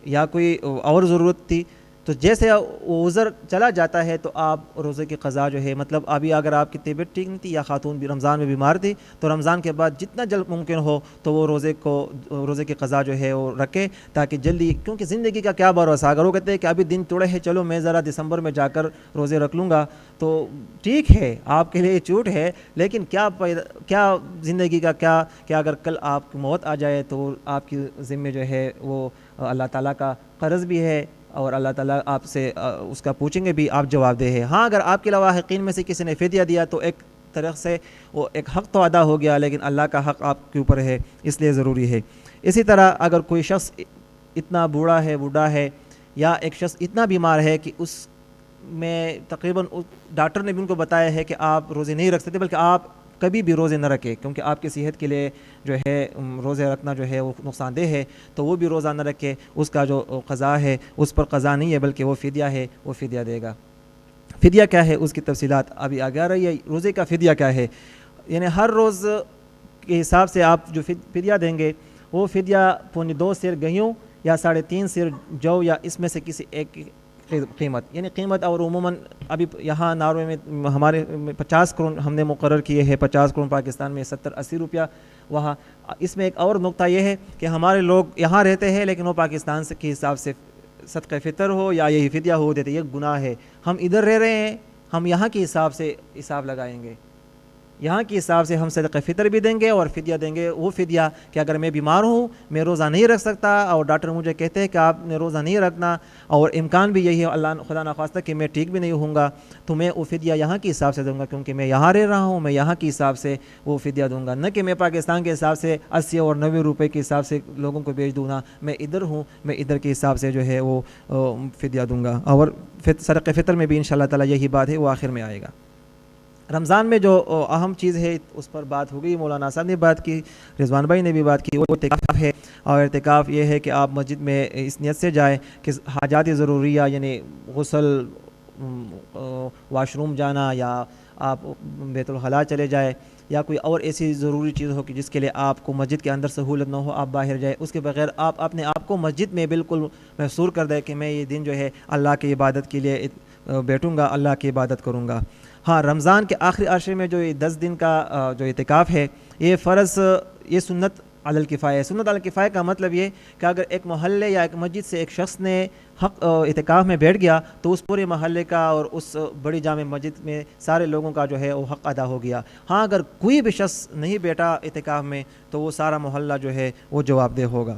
یا کوئی اور ضرورت تھی تو جیسے وہ عذر چلا جاتا ہے تو آپ روزے کی قضا جو ہے، مطلب ابھی اگر آپ کی طبیعت ٹھیک نہیں تھی یا خاتون بھی رمضان میں بیمار تھی تو رمضان کے بعد جتنا جلد ممکن ہو تو وہ روزے کی قضا جو ہے وہ رکھے، تاکہ جلدی، کیونکہ زندگی کا کیا بھروسہ. اگر وہ کہتے ہیں کہ ابھی دن توڑے ہیں، چلو میں ذرا دسمبر میں جا کر روزے رکھ لوں گا، تو ٹھیک ہے، آپ کے لیے چھوٹ ہے، لیکن کیا زندگی کا کیا اگر کل آپ کی موت آ جائے تو آپ کی ذمہ جو ہے وہ اللہ تعالیٰ کا قرض بھی ہے، اور اللہ تعالیٰ آپ سے اس کا پوچھیں گے بھی، آپ جواب دہ ہے. ہاں اگر آپ کے لواحقین میں سے کسی نے فدیہ دیا تو ایک طرح سے وہ ایک حق تو ادا ہو گیا، لیکن اللہ کا حق آپ کے اوپر ہے، اس لیے ضروری ہے. اسی طرح اگر کوئی شخص اتنا بوڑھا ہے یا ایک شخص اتنا بیمار ہے کہ اس میں تقریباً ڈاکٹر نے بھی ان کو بتایا ہے کہ آپ روزے نہیں رکھ سکتے، بلکہ آپ کبھی بھی روزے نہ رکھیں، کیونکہ آپ کی صحت کے لیے جو ہے روزے رکھنا جو ہے وہ نقصان دہ ہے، تو وہ بھی روزہ نہ رکھے. اس کا جو قضا ہے اس پر قضا نہیں ہے بلکہ وہ فدیہ ہے، وہ فدیہ دے گا. فدیہ کیا ہے اس کی تفصیلات ابھی آگے آ رہی ہے. روزے کا فدیہ کیا ہے، یعنی ہر روز کے حساب سے آپ جو فدیہ دیں گے وہ فدیہ 2.25 سیر گیہوں یا 3.5 سیر جو یا اس میں سے کسی ایک قیمت، یعنی قیمت. اور عموماً ابھی یہاں ناروے میں ہمارے 50 کروڑ ہم نے مقرر کیے ہیں، 50 کروڑ پاکستان میں 70-80 روپیہ وہاں. اس میں ایک اور نقطہ یہ ہے کہ ہمارے لوگ یہاں رہتے ہیں لیکن وہ پاکستان سے کے حساب سے صدقہ فطر ہو یا یہی فدیہ ہو دیتے، یہ گناہ ہے. ہم ادھر رہ رہے ہیں، ہم یہاں کے حساب سے حساب لگائیں گے، یہاں کے حساب سے ہم صدقہ فطر بھی دیں گے اور فدیہ دیں گے. وہ فدیہ کہ اگر میں بیمار ہوں، میں روزہ نہیں رکھ سکتا اور ڈاکٹر مجھے کہتے ہیں کہ آپ نے روزہ نہیں رکھنا، اور امکان بھی یہی ہے اللہ خدا نخواستہ کہ میں ٹھیک بھی نہیں ہوں گا، تو میں وہ فدیہ یہاں کے حساب سے دوں گا، کیونکہ میں یہاں رہ رہا ہوں، میں یہاں کے حساب سے وہ فدیہ دوں گا. نہ کہ میں پاکستان کے حساب سے 80 اور 90 روپے کے حساب سے لوگوں کو بیچ دوں گا. میں ادھر ہوں، میں ادھر کے حساب سے جو ہے وہ فدیہ دوں گا. اور صدقہ فطر میں بھی انشاءاللہ تعالی یہی بات ہے، وہ آخر میں آئے گا. رمضان میں جو اہم چیز ہے اس پر بات ہو گئی، مولانا صاحب نے بات کی، رضوان بھائی نے بھی بات کی، وہ اعتکاف ہے. اور اعتکاف یہ ہے کہ آپ مسجد میں اس نیت سے جائیں کہ حاجات ضروریہ یعنی غسل، واش روم جانا، یا آپ بیت الخلاء چلے جائیں، یا کوئی اور ایسی ضروری چیز ہو کہ جس کے لیے آپ کو مسجد کے اندر سہولت نہ ہو، آپ باہر جائیں. اس کے بغیر آپ اپنے آپ کو مسجد میں بالکل محصور کر دیں کہ میں یہ دن جو ہے اللہ کی عبادت کے لیے بیٹھوں گا، اللہ کی عبادت کروں گا. ہاں رمضان کے آخری عشرے میں جو یہ 10 دن کا جو اعتکاف ہے، یہ فرض، یہ سنت علی الکفایہ ہے. سنت علی الکفایہ کا مطلب یہ کہ اگر ایک محلے یا ایک مسجد سے ایک شخص نے اعتکاف میں بیٹھ گیا تو اس پورے محلے کا اور اس بڑی جامع مسجد میں سارے لوگوں کا جو ہے وہ حق ادا ہو گیا. ہاں اگر کوئی بھی شخص نہیں بیٹھا اعتکاف میں تو وہ سارا محلہ جو ہے وہ جواب دہ ہوگا.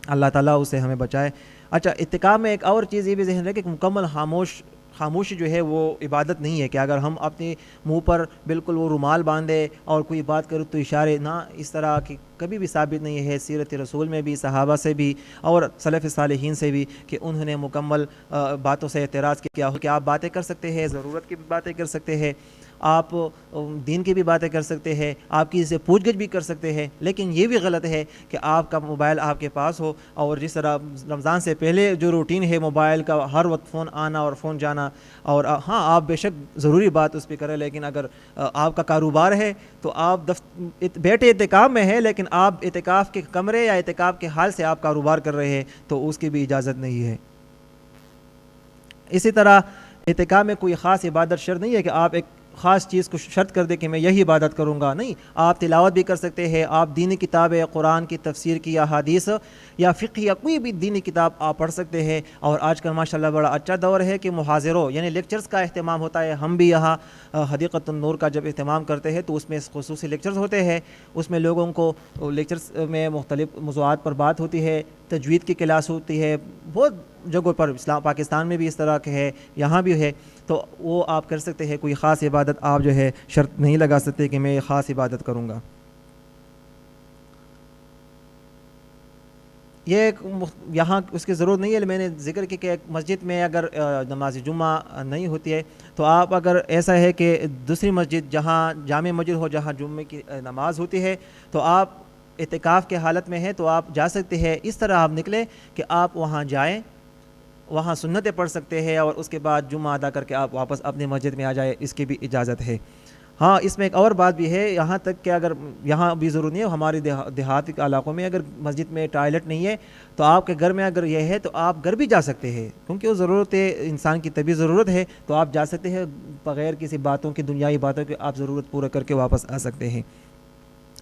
اللہ تعالیٰ اسے ہمیں بچائے. اچھا، اعتکاف میں ایک اور چیز یہ بھی ذہن رکھے کہ مکمل خاموشی جو ہے وہ عبادت نہیں ہے، کہ اگر ہم اپنے منہ پر بالکل وہ رومال باندھے اور کوئی بات کرو تو اشارے نہ، اس طرح کی کبھی بھی ثابت نہیں ہے سیرت رسول میں بھی، صحابہ سے بھی اور سلف صالحین سے بھی، کہ انہوں نے مکمل باتوں سے اعتراض کیا ہو. کہ آپ باتیں کر سکتے ہیں، ضرورت کی بھی باتیں کر سکتے ہیں، آپ دین کی بھی باتیں کر سکتے ہیں، آپ کسی سے پوچھ گچھ بھی کر سکتے ہیں، لیکن یہ بھی غلط ہے کہ آپ کا موبائل آپ کے پاس ہو، اور جس طرح رمضان سے پہلے جو روٹین ہے موبائل کا ہر وقت فون آنا اور فون جانا. اور ہاں آپ بے شک ضروری بات اس پہ کریں، لیکن اگر آپ کا کاروبار ہے تو آپ بیٹھے اعتکاف میں ہے لیکن آپ اعتکاف کے کمرے یا اعتکاف کے حال سے آپ کاروبار کر رہے ہیں تو اس کی بھی اجازت نہیں ہے. اسی طرح اعتکاف میں کوئی خاص عبادت شرط نہیں ہے کہ آپ ایک خاص چیز کو شرط کر دے کہ میں یہی عبادت کروں گا. نہیں، آپ تلاوت بھی کر سکتے ہیں، آپ دینی کتابیں، قرآن کی تفسیر کی یا حدیث یا فقہ یا کوئی بھی دینی کتاب آپ پڑھ سکتے ہیں. اور آج کل ماشاءاللہ بڑا اچھا دور ہے کہ محاضروں یعنی لیکچرز کا اہتمام ہوتا ہے. ہم بھی یہاں حدیقۃ النور کا جب اہتمام کرتے ہیں تو اس میں خصوصی لیکچرز ہوتے ہیں، اس میں لوگوں کو لیکچرز میں مختلف موضوعات پر بات ہوتی ہے، تجوید کی کلاس ہوتی ہے، بہت جگہوں پر پاکستان میں بھی اس طرح کے ہے، یہاں بھی ہے، تو وہ آپ کر سکتے ہیں. کوئی خاص عبادت آپ جو ہے شرط نہیں لگا سکتے کہ میں خاص عبادت کروں گا. یہ یہاں اس کی ضرورت نہیں ہے. میں نے ذکر کی کہ ایک مسجد میں اگر نماز جمعہ نہیں ہوتی ہے تو آپ اگر ایسا ہے کہ دوسری مسجد جہاں جامع مسجد ہو جہاں جمعے کی نماز ہوتی ہے تو آپ اعتکاف کے حالت میں ہیں تو آپ جا سکتے ہیں. اس طرح آپ نکلیں کہ آپ وہاں جائیں وہاں سنتیں پڑھ سکتے ہیں اور اس کے بعد جمعہ ادا کر کے آپ واپس اپنے مسجد میں آ جائے، اس کی بھی اجازت ہے۔ ہاں اس میں ایک اور بات بھی ہے، یہاں تک کہ اگر یہاں بھی ضرور نہیں ہے، ہمارے دیہات کے علاقوں میں اگر مسجد میں ٹوائلٹ نہیں ہے تو آپ کے گھر میں اگر یہ ہے تو آپ گھر بھی جا سکتے ہیں، کیونکہ وہ ضرورت ہے، انسان کی طبی ضرورت ہے، تو آپ جا سکتے ہیں بغیر کسی باتوں کی، دنیائی باتوں کے، آپ ضرورت پورا کر کے واپس آ سکتے ہیں۔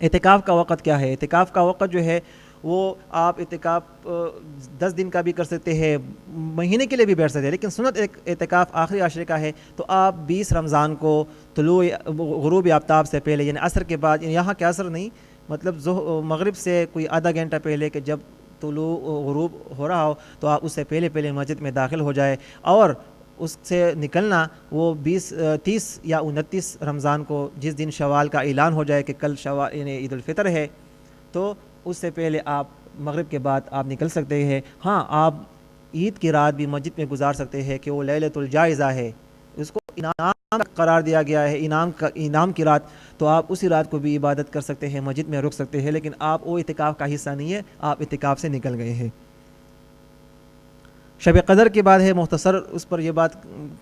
اعتکاف کا وقت کیا ہے؟ اعتکاف کا وقت جو ہے وہ آپ اعتکاف 10 دن کا بھی کر سکتے ہیں، مہینے کے لیے بھی بیٹھ سکتے ہیں، لیکن سنت اعتکاف آخری عشرے کا ہے، تو آپ 20 رمضان کو طلوع غروب آفتاب سے پہلے، یعنی عصر کے بعد، یعنی یہاں کے عصر نہیں، مطلب مغرب سے کوئی آدھا گھنٹہ پہلے کہ جب طلوع غروب ہو رہا ہو تو آپ اس سے پہلے مسجد میں داخل ہو جائے، اور اس سے نکلنا وہ 30 یا 29 رمضان کو، جس دن شوال کا اعلان ہو جائے کہ کل شوال یعنی عید الفطر ہے، تو اس سے پہلے آپ مغرب کے بعد آپ نکل سکتے ہیں۔ ہاں آپ عید کی رات بھی مسجد میں گزار سکتے ہیں کہ وہ لیلۃ الجائزہ ہے، اس کو انعام قرار دیا گیا ہے، انعام کی رات، تو آپ اسی رات کو بھی عبادت کر سکتے ہیں، مسجد میں رک سکتے ہیں، لیکن آپ وہ اعتکاف کا حصہ نہیں ہے، آپ اعتکاف سے نکل گئے ہیں۔ شب قدر کے بعد ہے، مختصر اس پر یہ بات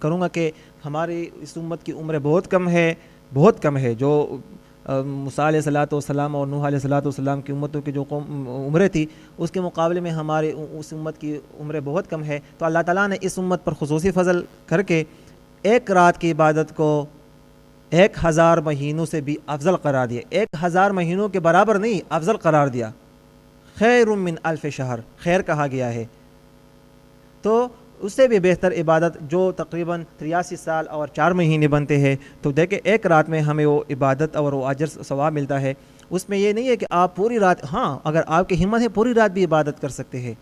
کروں گا کہ ہماری اس امت کی عمریں بہت کم ہے، جو موسیٰ علیہ الصلوۃ والسلام اور نوح علیہ الصلوۃ والسلام کی امتوں کی جو عمریں تھی، اس کے مقابلے میں ہماری اس امت کی عمریں بہت کم ہے، تو اللہ تعالیٰ نے اس امت پر خصوصی فضل کر کے ایک رات کی عبادت کو 1000 مہینوں سے بھی افضل قرار دیا، 1000 مہینوں کے برابر نہیں، افضل قرار دیا، خیر من الف شہر، خیر کہا گیا ہے، تو اس سے بھی بہتر عبادت جو تقریباً 83 سال اور 4 مہینے بنتے ہیں، تو دیکھیں ایک رات میں ہمیں وہ عبادت اور وہ اجر ثواب ملتا ہے۔ اس میں یہ نہیں ہے کہ آپ پوری رات، ہاں اگر آپ کی ہمت ہے پوری رات بھی عبادت کر سکتے ہیں،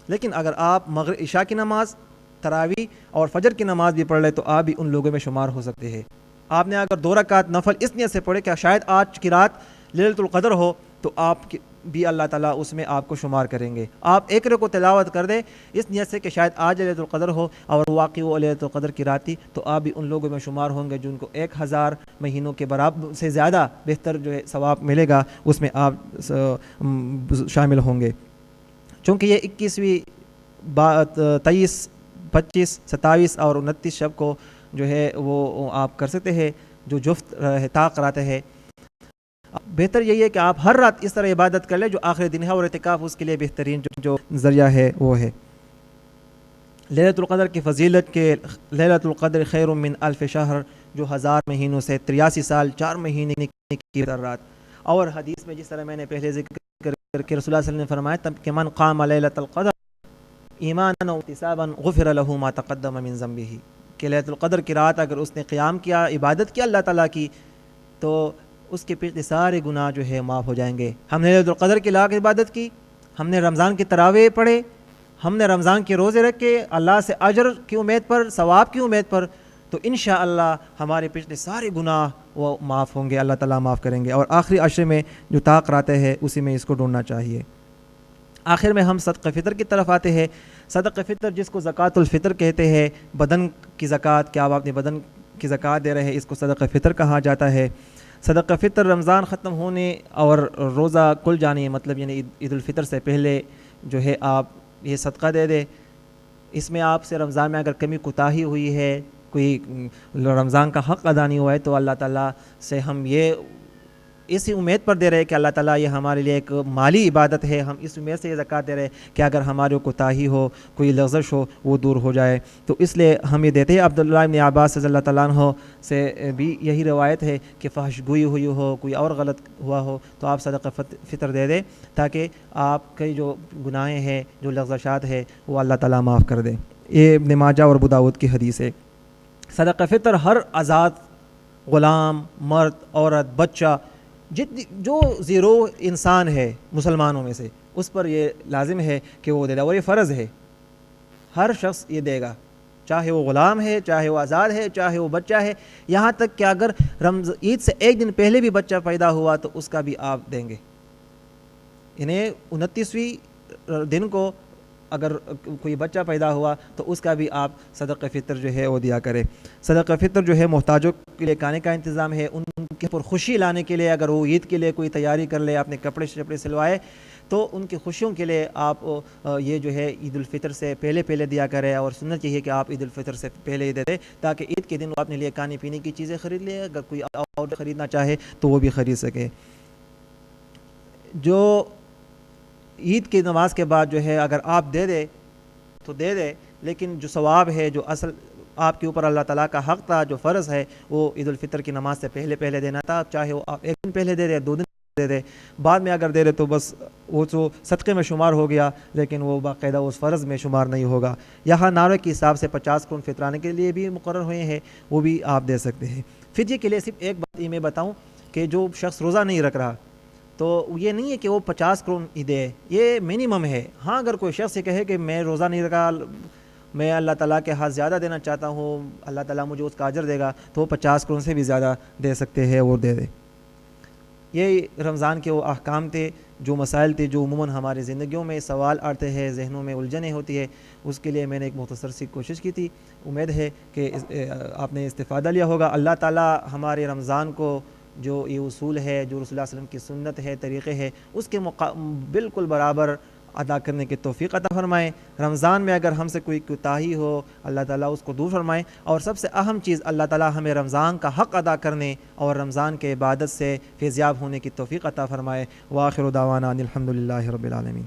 لیکن اگر آپ مغرب عشاء کی نماز، تراویح اور فجر کی نماز بھی پڑھ لیں تو آپ بھی ان لوگوں میں شمار ہو سکتے ہیں۔ آپ نے اگر 2 رکعت نفل اس نیت سے پڑھے کہ شاید آج کی رات لیلۃ القدر ہو، تو آپ بھی اللہ تعالیٰ اس میں آپ کو شمار کریں گے۔ آپ ایک رکعت تلاوت کر دیں اس نیت سے کہ شاید آج لیلۃ القدر ہو اور واقعی وہ لیلۃ القدر کی رات تھی، تو آپ بھی ان لوگوں میں شمار ہوں گے جن کو 1000 مہینوں کے برابر سے زیادہ بہتر جو ہے ثواب ملے گا، اس میں آپ شامل ہوں گے۔ چونکہ یہ 21ویں 23 25 27 اور 29 شب کو جو ہے وہ آپ کر سکتے ہیں، جو جفت طاق رات ہے۔ بہتر یہی ہے کہ آپ ہر رات اس طرح عبادت کر لیں جو آخری دن ہے، اور اعتکاف اس کے لیے بہترین جو ذریعہ ہے وہ ہے۔ لیلۃ القدر کی فضیلت کے لیلۃ القدر خیر من الف شہر، جو 1000 مہینوں سے 83 سال 4 مہینے کی رات، اور حدیث میں جس طرح میں نے پہلے ذکر کر کے رسول اللہ صلی اللہ علیہ وسلم نے فرمایا تب کہ من قام لیلۃ القدر ایمانا واحتسابا غفر له ما تقدم من ذنبه، کہ لیلۃ القدر کی رات اگر اس نے قیام کیا، عبادت کیا اللہ تعالیٰ کی، تو اس کے پچھلے سارے گناہ جو ہے معاف ہو جائیں گے۔ ہم نے لیلۃ القدر کی لاکھ عبادت کی، ہم نے رمضان کی تراویح پڑھے، ہم نے رمضان کے روزے رکھے اللہ سے اجر کی امید پر، ثواب کی امید پر، تو انشاءاللہ ہمارے پچھلے سارے گناہ وہ معاف ہوں گے، اللہ تعالیٰ معاف کریں گے۔ اور آخری عشرے میں جو طاق راتیں ہیں اسی میں اس کو ڈھونڈنا چاہیے۔ آخر میں ہم صدقہ فطر کی طرف آتے ہیں۔ صدقہ فطر جس کو زکوٰۃ الفطر کہتے ہیں، بدن کی زکوٰۃ، کیا آپ اپنے بدن کی زکوٰۃ دے رہے ہیں، اس کو صدقہ فطر کہا جاتا ہے۔ صدقہ فطر رمضان ختم ہونے اور روزہ کھل جانے، مطلب یعنی عید الفطر سے پہلے جو ہے آپ یہ صدقہ دے دیں۔ اس میں آپ سے رمضان میں اگر کمی کوتاہی ہوئی ہے، کوئی رمضان کا حق ادا نہیں ہوا ہے، تو اللہ تعالیٰ سے ہم یہ اسی امید پر دے رہے ہیں کہ اللہ تعالیٰ یہ ہمارے لیے ایک مالی عبادت ہے، ہم اس امید سے یہ زکوٰۃ دے رہے ہیں کہ اگر ہمارے کوتاہی ہو، کوئی لغزش ہو، وہ دور ہو جائے، تو اس لیے ہم یہ دیتے ہیں۔ عبداللہ ابن عباس رضی اللہ تعالیٰ عنہ سے بھی یہی روایت ہے کہ فحش گوئی ہوئی ہو، کوئی اور غلط ہوا ہو، تو آپ صدقہ فطر دے دیں تاکہ آپ کے جو گناہیں ہیں، جو لغزشات ہے، وہ اللہ تعالیٰ معاف کر دیں۔ یہ ابن ماجہ اور ابو داؤد کی حدیث ہے۔ صدقہ فطر ہر آزاد، غلام، مرد، عورت، بچہ، جو زیرو انسان ہے مسلمانوں میں سے، اس پر یہ لازم ہے کہ وہ دے گا، اور یہ فرض ہے، ہر شخص یہ دے گا، چاہے وہ غلام ہے، چاہے وہ آزاد ہے، چاہے وہ بچہ ہے، یہاں تک کہ اگر عید سے ایک دن پہلے بھی بچہ پیدا ہوا تو اس کا بھی آپ دیں گے۔ انہیں 29ویں دن کو اگر کوئی بچہ پیدا ہوا تو اس کا بھی آپ صدقہ فطر جو ہے وہ دیا کرے۔ صدقہ فطر جو ہے محتاجوں کے لیے کھانے کا انتظام ہے، ان کے پر خوشی لانے کے لیے، اگر وہ عید کے لیے کوئی تیاری کر لے، اپنے کپڑے شپڑے سلوائے تو ان کی خوشیوں کے لیے آپ یہ جو ہے عید الفطر سے پہلے دیا کریں، اور سنت یہی ہے کہ آپ عید الفطر سے پہلے ہی دے دیں تاکہ عید کے دن وہ اپنے لیے کھانے پینے کی چیزیں خرید لے، اگر کوئی اور خریدنا چاہے تو وہ بھی خرید سکے۔ جو عید کی نماز کے بعد جو ہے اگر آپ دے دے تو دے دے، لیکن جو ثواب ہے، جو اصل آپ کے اوپر اللہ تعالیٰ کا حق تھا، جو فرض ہے، وہ عید الفطر کی نماز سے پہلے دینا تھا، چاہے وہ آپ ایک دن پہلے دے دے، 2 دن دے دے، بعد میں اگر دے دے تو بس وہ تو صدقے میں شمار ہو گیا، لیکن وہ باقاعدہ اس فرض میں شمار نہیں ہوگا۔ یہاں نعرے کے حساب سے 50 کروڑ فطرانے کے لیے بھی مقرر ہوئے ہیں، وہ بھی آپ دے سکتے ہیں۔ فدیے کے لیے صرف ایک بات میں بتاؤں کہ جو شخص روزہ نہیں رکھ رہا تو یہ نہیں ہے کہ وہ 50 کروڑ ہی دے، یہ منیمم ہے۔ ہاں اگر کوئی شخص یہ کہے کہ میں روزہ نہیں رکھا، میں اللہ تعالیٰ کے ہاتھ زیادہ دینا چاہتا ہوں، اللہ تعالیٰ مجھے اس کا اجر دے گا، تو وہ 50 کروڑ سے بھی زیادہ دے سکتے ہیں اور دے دے۔ یہ رمضان کے وہ احکام تھے، جو مسائل تھے، جو عموماً ہماری زندگیوں میں سوال آتے ہیں، ذہنوں میں الجھنیں ہوتی ہے، اس کے لیے میں نے ایک مختصر سی کوشش کی تھی۔ امید ہے کہ آپ نے استفادہ لیا ہوگا۔ اللہ تعالیٰ ہمارے رمضان کو جو یہ اصول ہے، جو رسول اللہ علیہ وسلم کی سنت ہے، طریقے ہے، اس کے بالکل برابر ادا کرنے کی توفیق عطا فرمائے۔ رمضان میں اگر ہم سے کوئی کوتاہی ہو، اللہ تعالیٰ اس کو دور فرمائے، اور سب سے اہم چیز اللہ تعالیٰ ہمیں رمضان کا حق ادا کرنے اور رمضان کے عبادت سے فیضیاب ہونے کی توفیق عطا فرمائے۔ وآخر دعوانا ان الحمد للہ رب العالمین۔